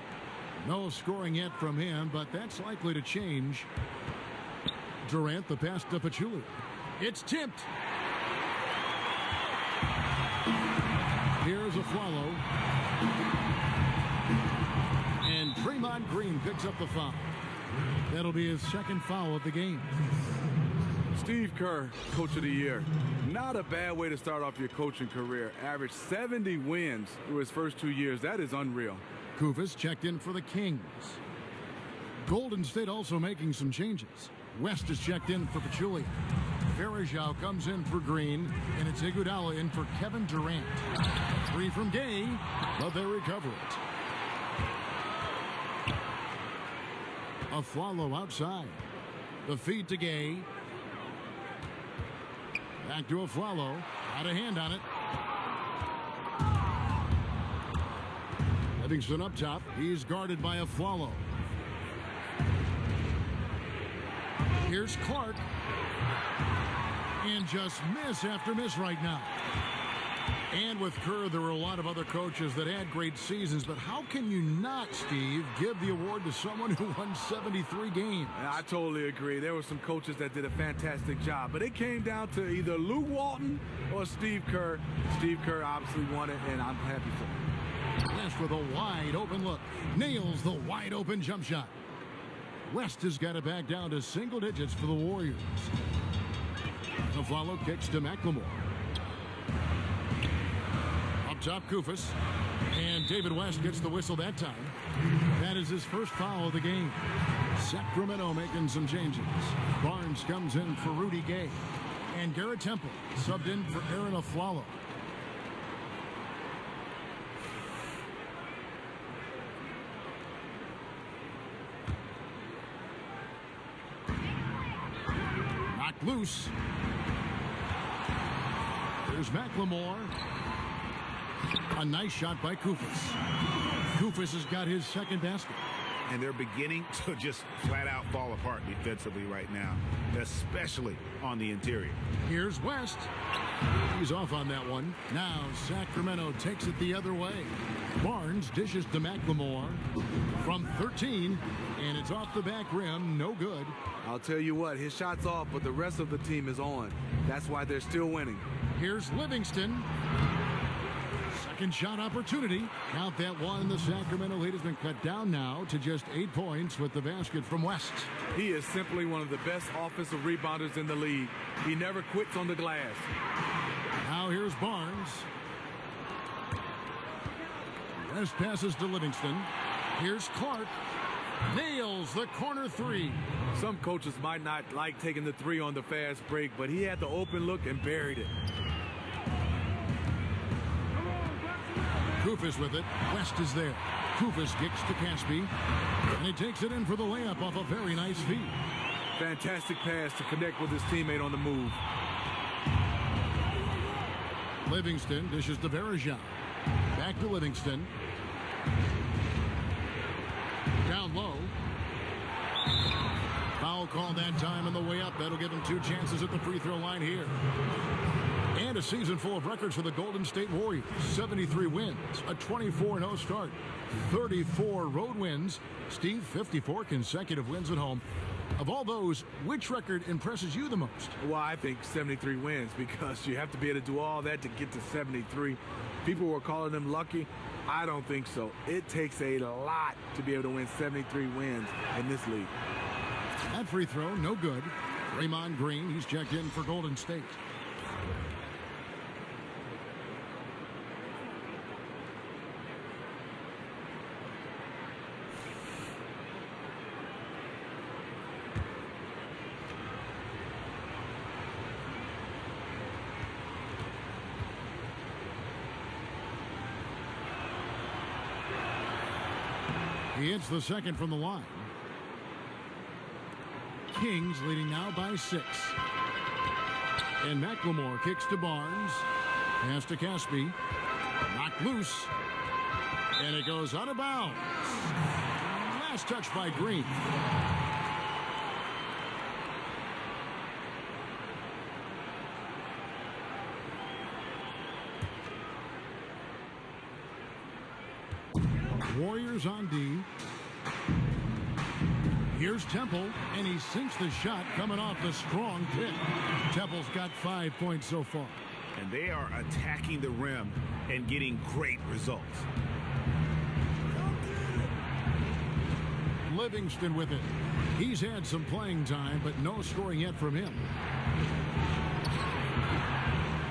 No scoring yet from him, but that's likely to change. Durant, the pass to Pachulia. It's tipped. Here's a follow. And And Draymond Green picks up the foul. That'll be his second foul of the game. Steve Kerr, Coach of the Year. Not a bad way to start off your coaching career. Averaged 70 wins through his first 2 years. That is unreal. Kufis checked in for the Kings. Golden State also making some changes. West is checked in for Pachulia. Varejao comes in for Green, and it's Iguodala in for Kevin Durant. 3 from Gay, but they recover it. Aflalo outside. The feed to Gay. Back to Aflalo. Got a hand on it. Livingston up top. He's guarded by Aflalo. Here's Clark. And just miss after miss right now. And with Kerr, there were a lot of other coaches that had great seasons, but how can you not, Steve, give the award to someone who won 73 games? I totally agree. There were some coaches that did a fantastic job, but it came down to either Luke Walton or Steve Kerr. Steve Kerr obviously won it, and I'm happy for him. West with a wide open look. Nails the wide open jump shot. West has got it back down to single digits for the Warriors. Aflalo kicks to McLemore. Up top, Kufis. And David West gets the whistle that time. That is his first foul of the game. Sacramento making some changes. Barnes comes in for Rudy Gay. And Garrett Temple subbed in for Aaron Aflalo. Knocked loose. There's McLemore. A nice shot by Kufis. Kufis has got his second basket. And they're beginning to just flat out fall apart defensively right now, especially on the interior. Here's West. He's off on that one. Now Sacramento takes it the other way. Barnes dishes to McLemore from 13, and it's off the back rim. No good. I'll tell you what, his shot's off, but the rest of the team is on. That's why they're still winning. Here's Livingston. Second shot opportunity. Count that one. The Sacramento lead has been cut down now to just 8 points with the basket from West. He is simply one of the best offensive rebounders in the league. He never quits on the glass. Now here's Barnes. West passes to Livingston. Here's Clark. Nails the corner three. Some coaches might not like taking the three on the fast break, but he had the open look and buried it. Kufis with it. West is there. Kufis kicks to Caspi. And he takes it in for the layup off a very nice feed. Fantastic pass to connect with his teammate on the move. Livingston dishes to Varejao. Back to Livingston. Down low. Foul call that time on the way up. That'll give him 2 chances at the free throw line here. And a season full of records for the Golden State Warriors. 73 wins, a 24-0 start, 34 road wins. Steve, 54 consecutive wins at home. Of all those, which record impresses you the most? Well, I think 73 wins, because you have to be able to do all that to get to 73. People were calling them lucky. I don't think so. It takes a lot to be able to win 73 wins in this league. That free throw, no good. Draymond Green, he's checked in for Golden State. He hits the second from the line. Kings leading now by 6. And McLemore kicks to Barnes. Pass to Caspi. Knocked loose. And it goes out of bounds. Last touch by Green. Warriors on D. Here's Temple, and he sinks the shot coming off the strong pick. Temple's got 5 points so far. And they are attacking the rim and getting great results. Livingston with it. He's had some playing time, but no scoring yet from him.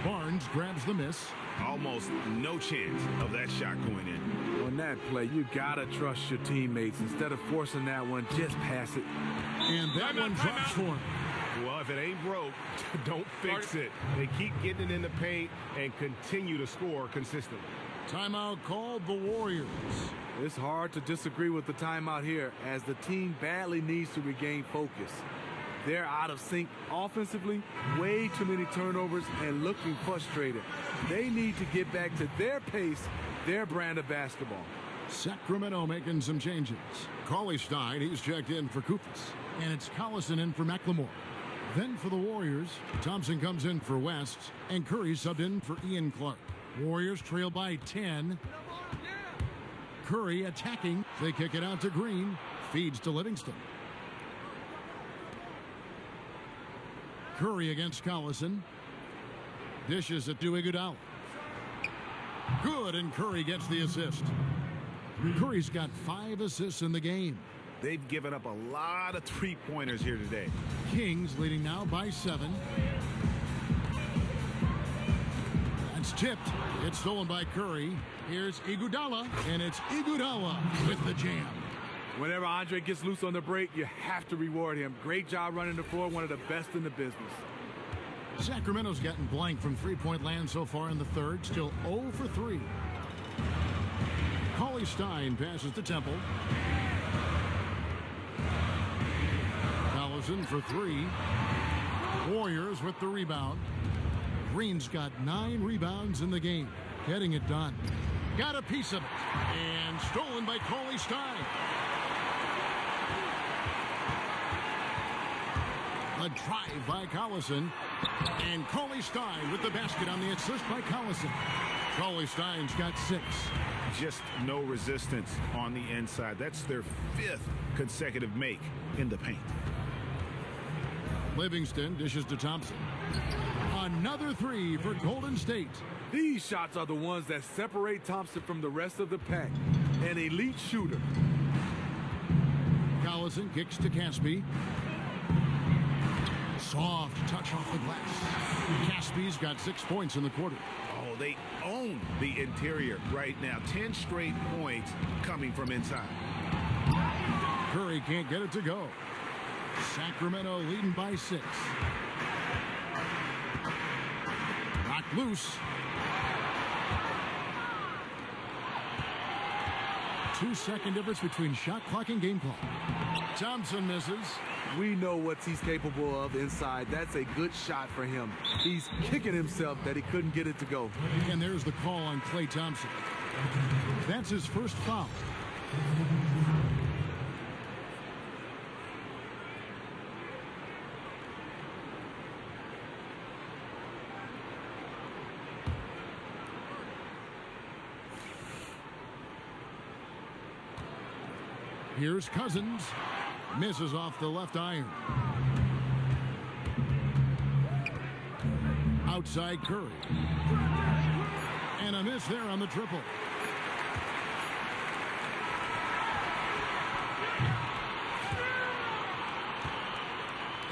Barnes grabs the miss. Almost no chance of that shot going in. On that play, you gotta trust your teammates. Instead of forcing that one, just pass it. And that one drops for him. Well, if it ain't broke, don't fix it. They keep getting it in the paint and continue to score consistently. Timeout called the Warriors. It's hard to disagree with the timeout here, as the team badly needs to regain focus. They're out of sync offensively, way too many turnovers, and looking frustrated. They need to get back to their pace, their brand of basketball. Sacramento making some changes. Cauley Stein, he's checked in for Koufos. And it's Collison in for McLemore. Then for the Warriors, Thompson comes in for West, and Curry subbed in for Ian Clark. Warriors trail by 10. Curry attacking. They kick it out to Green. Feeds to Livingston. Curry against Collison. Dishes it to Iguodala. Good, and Curry gets the assist. Curry's got 5 assists in the game. They've given up a lot of three-pointers here today. Kings leading now by 7. That's tipped. It's stolen by Curry. Here's Iguodala, and it's Iguodala with the jam. Whenever Andre gets loose on the break, you have to reward him. Great job running the floor, one of the best in the business. Sacramento's gotten blank from three-point land so far in the third. Still 0 for 3. Cauley Stein passes to Temple. Collison for 3. Warriors with the rebound. Green's got 9 rebounds in the game. Getting it done. Got a piece of it. And stolen by Cauley Stein. A drive by Collison. And Cauley Stein with the basket on the assist by Collison. Cauley Stein's got 6. Just no resistance on the inside. That's their 5th consecutive make in the paint. Livingston dishes to Thompson. Another 3 for Golden State. These shots are the ones that separate Thompson from the rest of the pack. An elite shooter. Collison kicks to Caspi. Soft touch off the glass. Caspi's got 6 points in the quarter. Oh, they own the interior right now. 10 straight points coming from inside. Curry can't get it to go. Sacramento leading by 6. Knocked loose. 2-second difference between shot clock and game clock. Thompson misses. We know what he's capable of inside. That's a good shot for him. He's kicking himself that he couldn't get it to go. And there's the call on Klay Thompson. That's his first foul. Here's Cousins. Misses off the left iron. Outside Curry. And a miss there on the triple.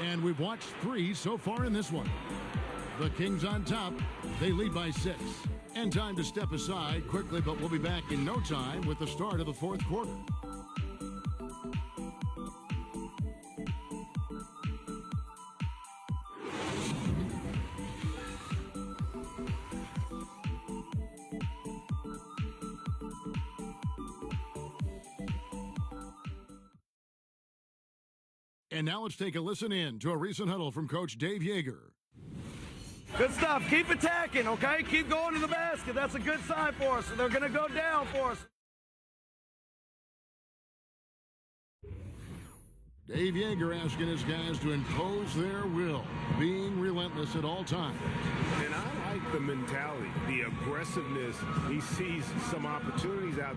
And we've watched 3 so far in this one. The Kings on top. They lead by 6. And time to step aside quickly, but we'll be back in no time with the start of the 4th quarter. And now let's take a listen in to a recent huddle from Coach Dave Yeager. Good stuff. Keep attacking, okay? Keep going to the basket. That's a good sign for us. They're going to go down for us. Dave Yeager asking his guys to impose their will, being relentless at all times. And I like the mentality, the aggressiveness. He sees some opportunities out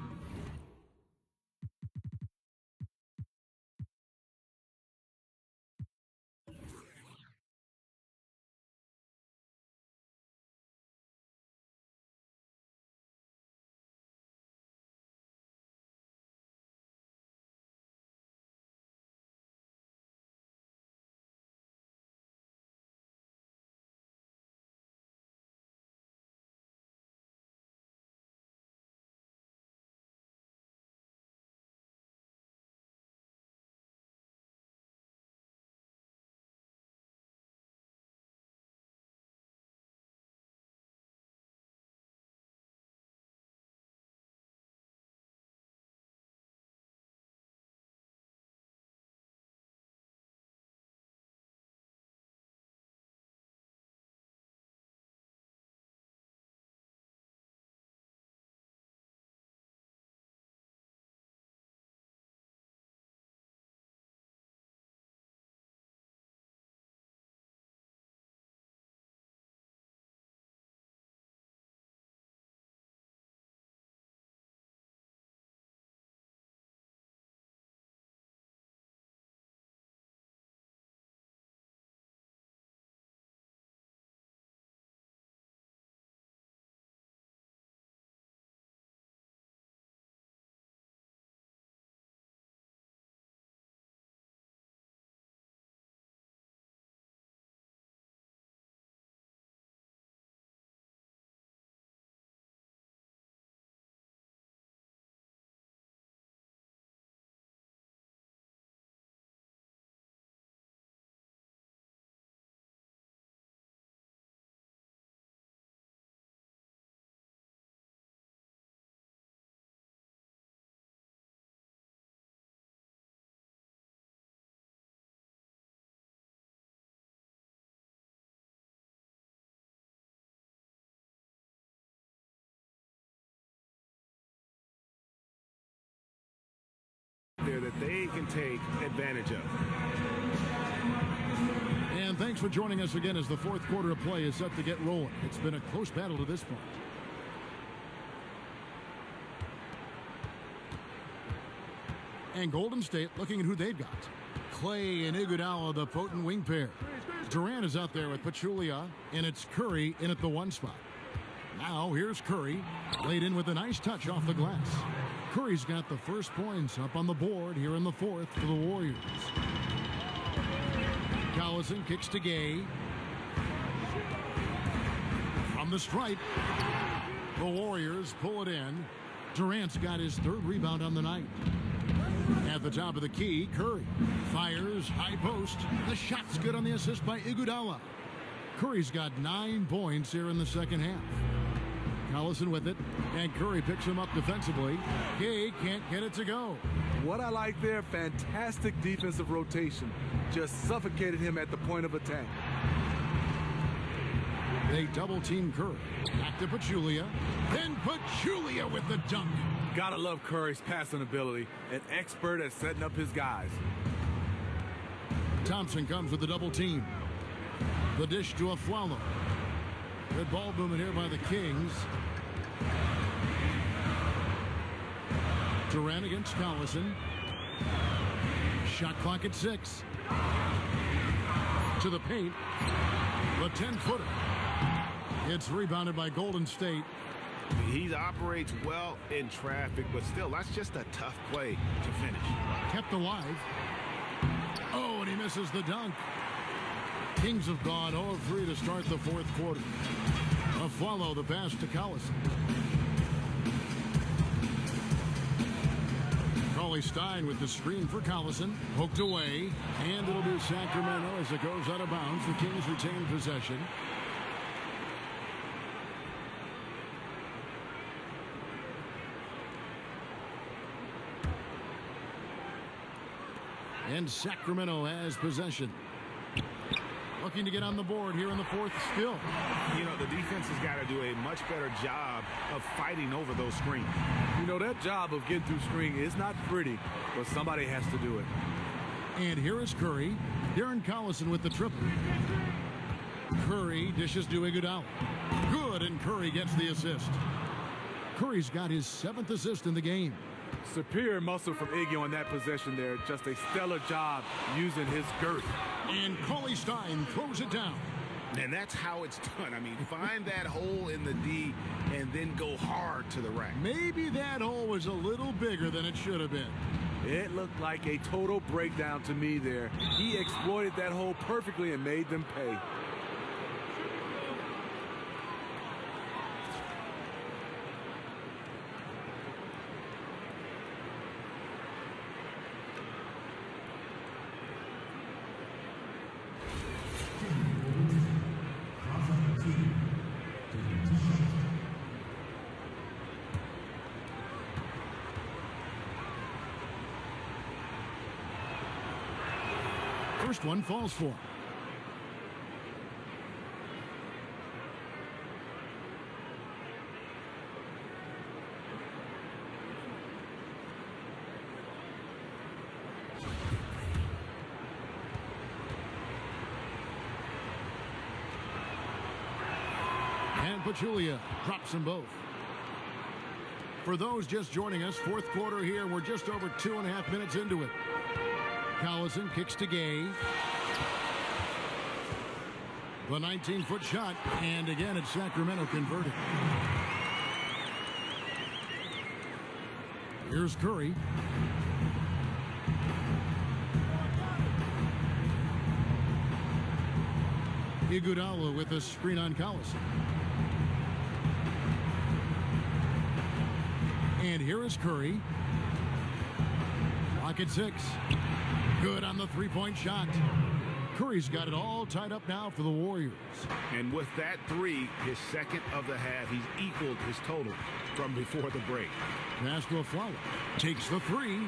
there that they can take advantage of. And thanks for joining us again as the fourth quarter of play is set to get rolling. It's been a close battle to this point. And Golden State looking at who they've got. Clay and Iguodala, the potent wing pair. Durant is out there with Pachulia, and it's Curry in at the 1 spot. Now here's Curry, laid in with a nice touch off the glass. Curry's got the first points up on the board here in the fourth for the Warriors. Collison kicks to Gay. From the stripe, the Warriors pull it in. Durant's got his 3rd rebound on the night. At the top of the key, Curry fires, high post. The shot's good on the assist by Iguodala. Curry's got 9 points here in the second half. Collison with it, and Curry picks him up defensively. Gay can't get it to go. What I like there, fantastic defensive rotation. Just suffocated him at the point of attack. They double-team Curry. Back to Pachulia. Then Pachulia with the dunk. Gotta love Curry's passing ability. An expert at setting up his guys. Thompson comes with the double team. The dish to Aflalo. Good ball movement here by the Kings. Durant against Collison. Shot clock at 6. To the paint. The 10-footer. It's rebounded by Golden State. He operates well in traffic, but still, that's just a tough play to finish. Kept alive. Oh, and he misses the dunk. Kings have gone 0-3 to start the fourth quarter. Follow the pass to Collison. Cauley Stein with the screen for Collison. Hooked away, and it'll be Sacramento as it goes out of bounds. The Kings retain possession. And Sacramento has possession. Looking to get on the board here in the fourth still. You know, the defense has got to do a much better job of fighting over those screens. You know, that job of getting through screen is not pretty, but somebody has to do it. And here is Curry. Darren Collison with the triple. Curry dishes to Iguodala. Good, and Curry gets the assist. Curry's got his 7th assist in the game. Superior muscle from Iggy on that possession there. Just a stellar job using his girth. And Cauley Stein throws it down. And that's how it's done. I mean, find that hole in the D and then go hard to the rack. Maybe that hole was a little bigger than it should have been. It looked like a total breakdown to me there. He exploited that hole perfectly and made them pay. First one falls for him. And Pachulia drops them both. For those just joining us, fourth quarter here. We're just over 2.5 minutes into it. Collison kicks to Gay. The 19-foot shot, and again it's Sacramento converted. Here's Curry. Iguodala with a screen on Collison. And here is Curry. Lock at 6. Good on the three-point shot. Curry's got it all tied up now for the Warriors. And with that 3, his second of the half, he's equaled his total from before the break. Pass to Aflalo. Takes the 3.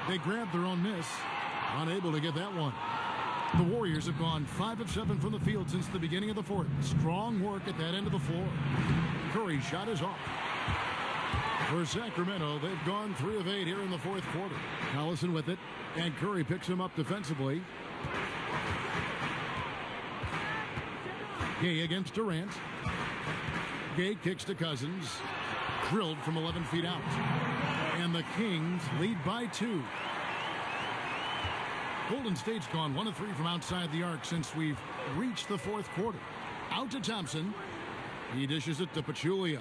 They grab their own miss. Unable to get that one. The Warriors have gone 5 of 7 from the field since the beginning of the fourth. Strong work at that end of the floor. Curry's shot is off. For Sacramento, they've gone 3 of 8 here in the fourth quarter. Collison with it, and Curry picks him up defensively. Gay against Durant. Gay kicks to Cousins. Drilled from 11 feet out. And the Kings lead by 2. Golden State's gone 1 of 3 from outside the arc since we've reached the fourth quarter. Out to Thompson. He dishes it to Pachulia.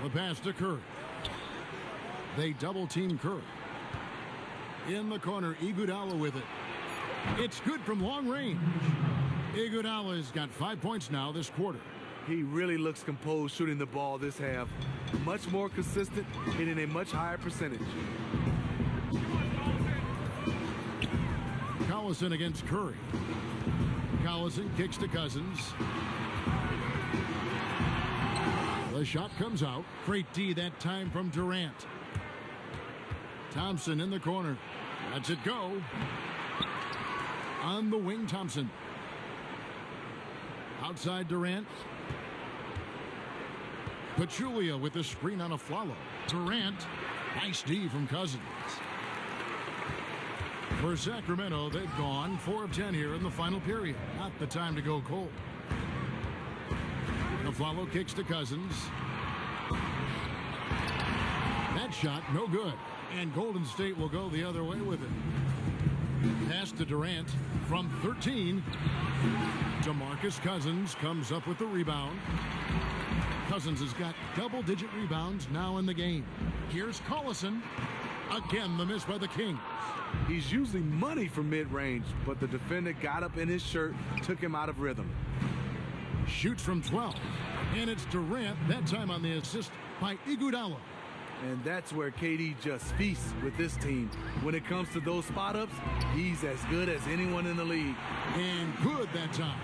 The pass to Curry. They double-team Curry. In the corner, Iguodala with it. It's good from long range. Iguodala's got 5 points now this quarter. He really looks composed shooting the ball this half. Much more consistent, hitting a much higher percentage. Collison against Curry. Collison kicks to Cousins. The shot comes out. Great D that time from Durant. Thompson in the corner. Lets it go. On the wing, Thompson. Outside Durant. Pachulia with the screen on a follow. Durant. Nice D from Cousins. For Sacramento, they've gone 4 of 10 here in the final period. Not the time to go cold. The follow kicks to Cousins. That shot, no good. And Golden State will go the other way with it. Pass to Durant from 13. DeMarcus Cousins comes up with the rebound. Cousins has got double-digit rebounds now in the game. Here's Collison. Again, the miss by the Kings. He's usually money from mid-range, but the defender got up in his shirt, took him out of rhythm. Shoots from 12. And it's Durant, that time on the assist by Iguodala. And that's where KD just feasts with this team. When it comes to those spot-ups, he's as good as anyone in the league. And good that time.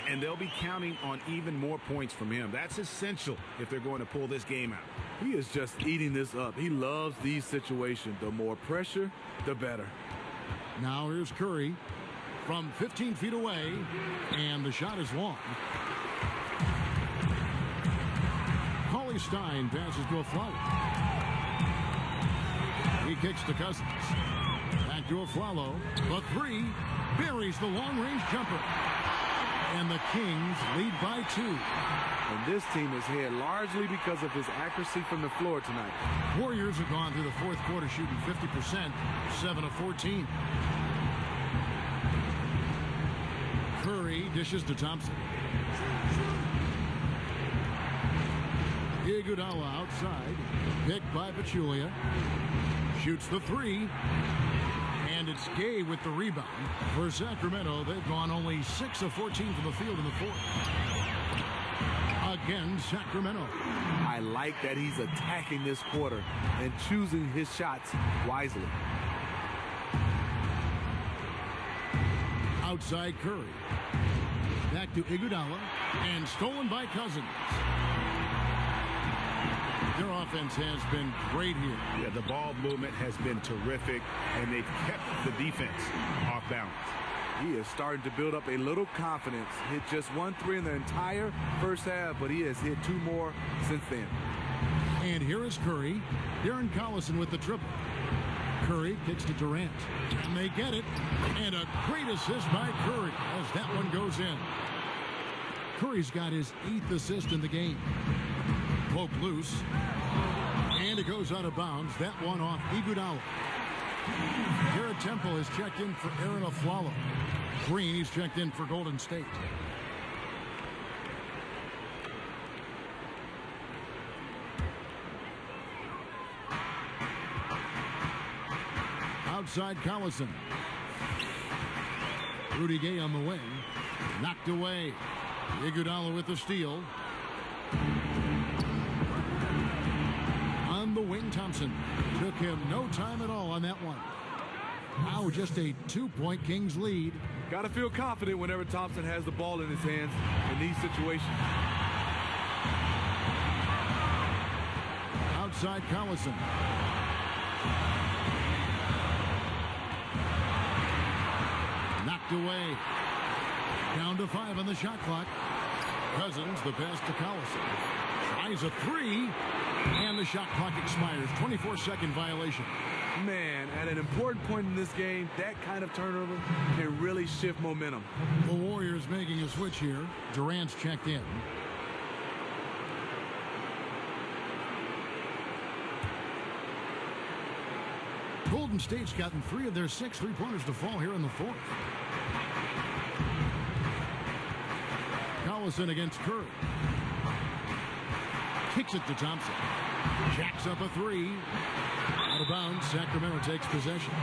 And they'll be counting on even more points from him. That's essential if they're going to pull this game out. He is just eating this up. He loves these situations. The more pressure, the better. Now here's Curry from 15 feet away, and the shot is long. Cauley Stein passes to a Flalo. He kicks to Cousins. Back to a Flalo. The 3 buries the long-range jumper. And the Kings lead by 2. And this team is here largely because of his accuracy from the floor tonight. Warriors have gone through the fourth quarter shooting 50%, 7 of 14. Curry dishes to Thompson. Iguodala outside. Picked by Pachulia. Shoots the 3. And it's Gay with the rebound. For Sacramento, they've gone only 6 of 14 from the field in the fourth. Again, Sacramento. I like that he's attacking this quarter and choosing his shots wisely. Outside Curry. Back to Iguodala. And stolen by Cousins. Their offense has been great here. Yeah, the ball movement has been terrific, and they've kept the defense off balance. He is starting to build up a little confidence. Hit just 1 3 in the entire first half, but he has hit 2 more since then. And here is Curry. Darren Collison with the triple. Curry kicks to Durant. And they get it. And a great assist by Curry as that one goes in. Curry's got his 8th assist in the game. Poke loose. And it goes out of bounds. That one off Iguodala. Garrett Temple has checked in for Aaron Aflalo. Green, he's checked in for Golden State. Outside Collison. Rudy Gay on the wing. Knocked away. Iguodala with the steal. On the wing, Thompson. Took him no time at all on that one. Now just a 2-point Kings lead. Got to feel confident whenever Thompson has the ball in his hands in these situations. Outside Collison. Knocked away. Down to 5 on the shot clock. Cousins, the pass to Collison. Tries a three, and the shot clock expires. 24-second violation. Man, at an important point in this game, that kind of turnover can really shift momentum. The Warriors making a switch here. Durant's checked in. Golden State's gotten 3 of their 6 three-pointers to fall here in the fourth. Collison against Curry. Kicks it to Thompson. Jacks up a 3. Out of bounds. Sacramento takes possession.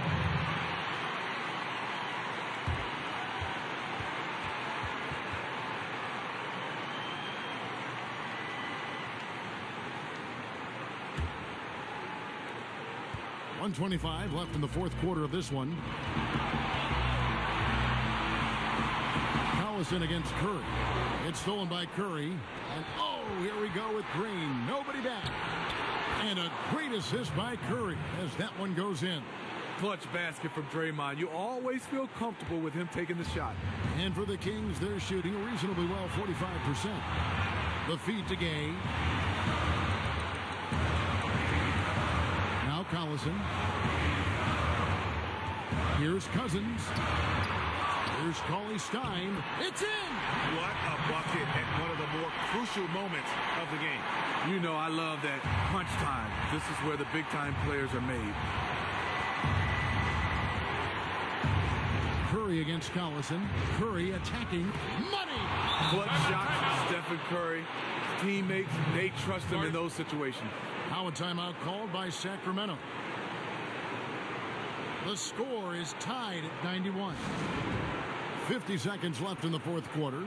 .125 left in the fourth quarter of this one. Collison against Curry. It's stolen by Curry. And oh, here we go with Green. Nobody back. And a great assist by Curry as that one goes in. Clutch basket from Draymond. You always feel comfortable with him taking the shot. And for the Kings, they're shooting reasonably well, 45%. The feed to Gay. Now Collison. Here's Cousins. Here's Cauley Stein. It's in! What a bucket at one of the more crucial moments of the game. You know I love that crunch time. This is where the big-time players are made. Curry against Collison. Curry attacking. Money! Clutch shot from Stephen Curry. Teammates, they trust him in those situations. Now a timeout called by Sacramento. The score is tied at 91. 50 seconds left in the fourth quarter.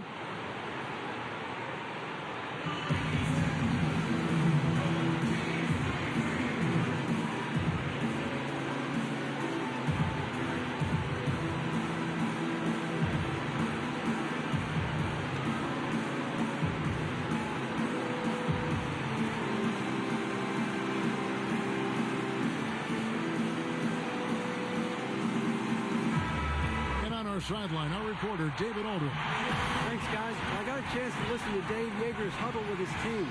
Sideline, our reporter, David Aldridge. Thanks, guys. I got a chance to listen to Dave Yeager's huddle with his team.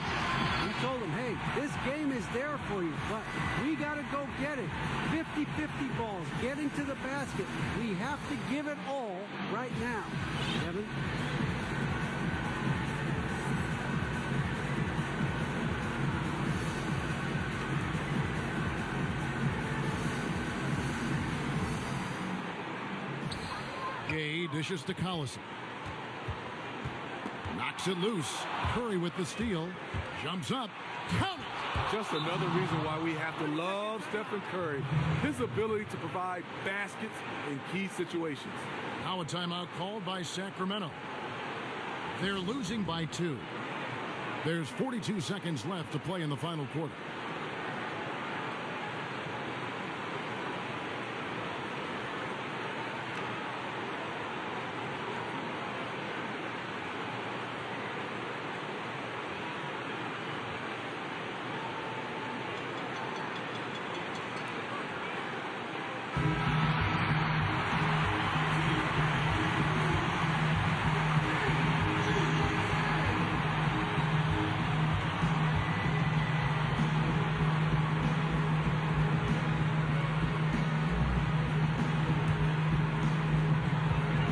He told them, hey, this game is there for you, but we got to go get it. 50-50 balls, getting to the basket. We have to give it all right now. Kevin? Gay dishes to Collison. Knocks it loose. Curry with the steal. Jumps up. Count it! Just another reason why we have to love Stephen Curry. His ability to provide baskets in key situations. Now a timeout called by Sacramento. They're losing by 2. There's 42 seconds left to play in the final quarter.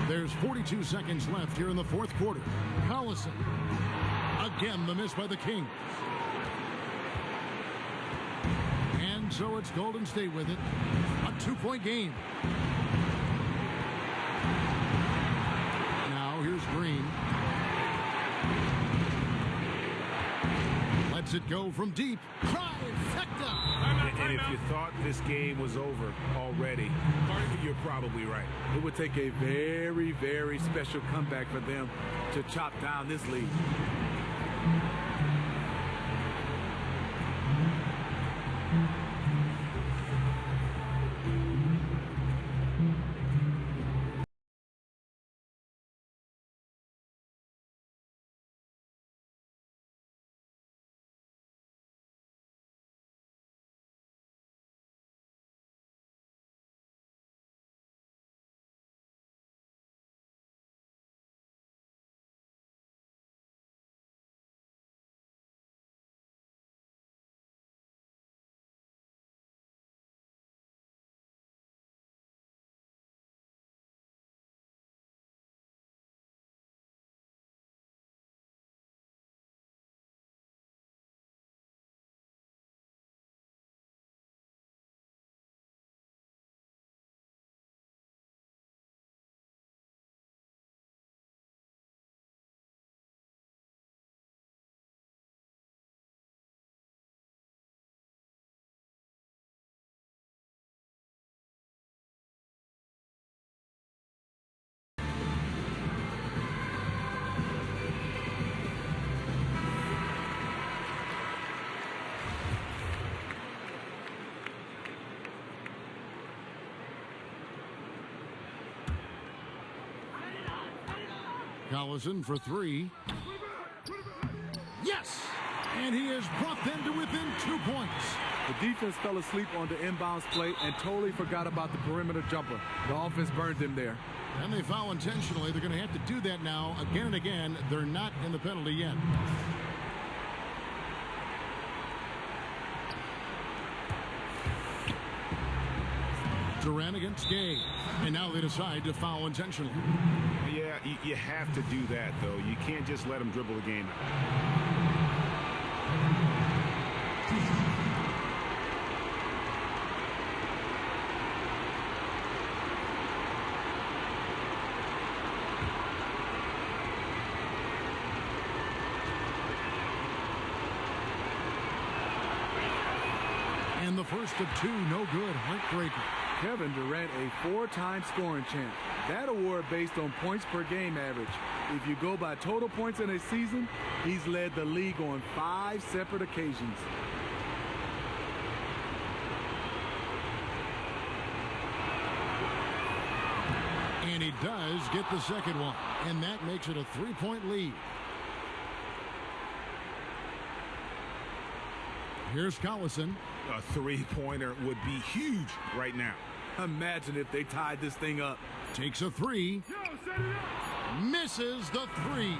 There's 42 seconds left here in the fourth quarter. Collison. Again, the miss by the Kings. And so it's Golden State with it. A 2-point game. Now here's Green. Lets it go from deep. Trifecta! And if you thought this game was over already, you're probably right. It would take a very, very special comeback for them to chop down this lead. Collison for three. Yes! And he has brought them to within 2 points. The defense fell asleep on the inbounds play and totally forgot about the perimeter jumper. The offense burned them there. And they foul intentionally. They're going to have to do that now again and again. They're not in the penalty yet. Durant against Gay. And now they decide to foul intentionally. Yeah, you have to do that, though. You can't just let them dribble the game out. And the first of two, no good. Heartbreaker. Kevin Durant, a 4-time scoring champ. That award based on points per game average. If you go by total points in a season, he's led the league on 5 separate occasions. And he does get the second one. And that makes it a 3-point lead. Here's Collison. A three-pointer would be huge right now. Imagine if they tied this thing up. Takes a three. Misses the three.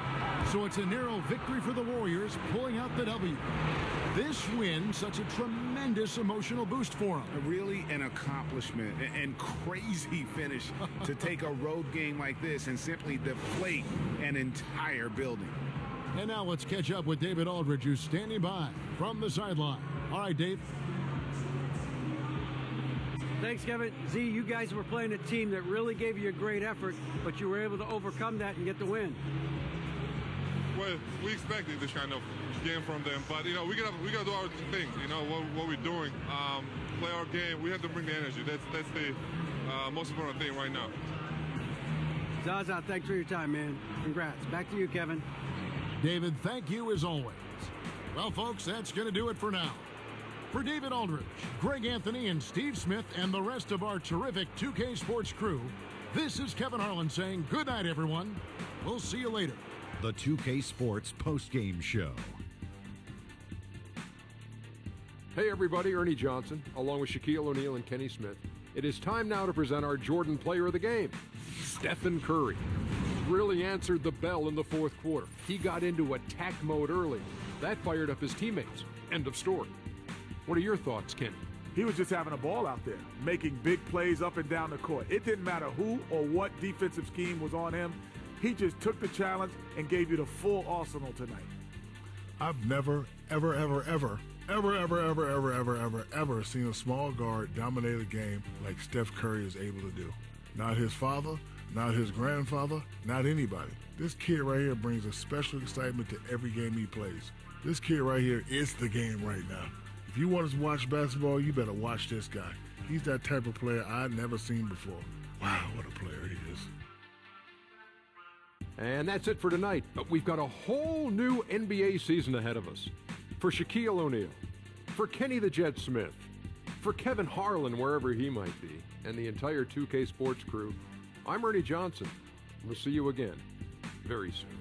So it's a narrow victory for the Warriors, pulling out the W. This win, such a tremendous emotional boost for them. Really an accomplishment and crazy finish to take a road game like this and simply deflate an entire building. And now let's catch up with David Aldridge, who's standing by from the sideline. All right, Dave. Thanks, Kevin. Z, you guys were playing a team that really gave you a great effort, but you were able to overcome that and get the win. Well, we expected this kind of game from them, but you know we gotta do our thing. You know what we're doing, play our game. We have to bring the energy. That's the most important thing right now. Zaza, thanks for your time, man. Congrats. Back to you, Kevin. David, thank you as always. Well, folks, that's going to do it for now. For David Aldridge, Greg Anthony, and Steve Smith, and the rest of our terrific 2K Sports crew, this is Kevin Harlan saying good night, everyone. We'll see you later. The 2K Sports postgame show. Hey everybody, Ernie Johnson, along with Shaquille O'Neal and Kenny Smith. It is time now to present our Jordan Player of the Game, Stephen Curry. Really answered the bell in the fourth quarter. He got into attack mode early. That fired up his teammates. End of story. What are your thoughts, Kenny? He was just having a ball out there, making big plays up and down the court. It didn't matter who or what defensive scheme was on him. He just took the challenge and gave you the full arsenal tonight. I've never, ever seen a small guard dominate a game like Steph Curry is able to do. Not his father, not his grandfather, not anybody. This kid right here brings a special excitement to every game he plays. This kid right here is the game right now. If you want to watch basketball, you better watch this guy. He's that type of player I've never seen before. Wow, what a player he is. And that's it for tonight, but we've got a whole new NBA season ahead of us. For Shaquille O'Neal, for Kenny the Jet Smith, for Kevin Harlan, wherever he might be, and the entire 2K Sports crew, I'm Ernie Johnson. We'll see you again very soon.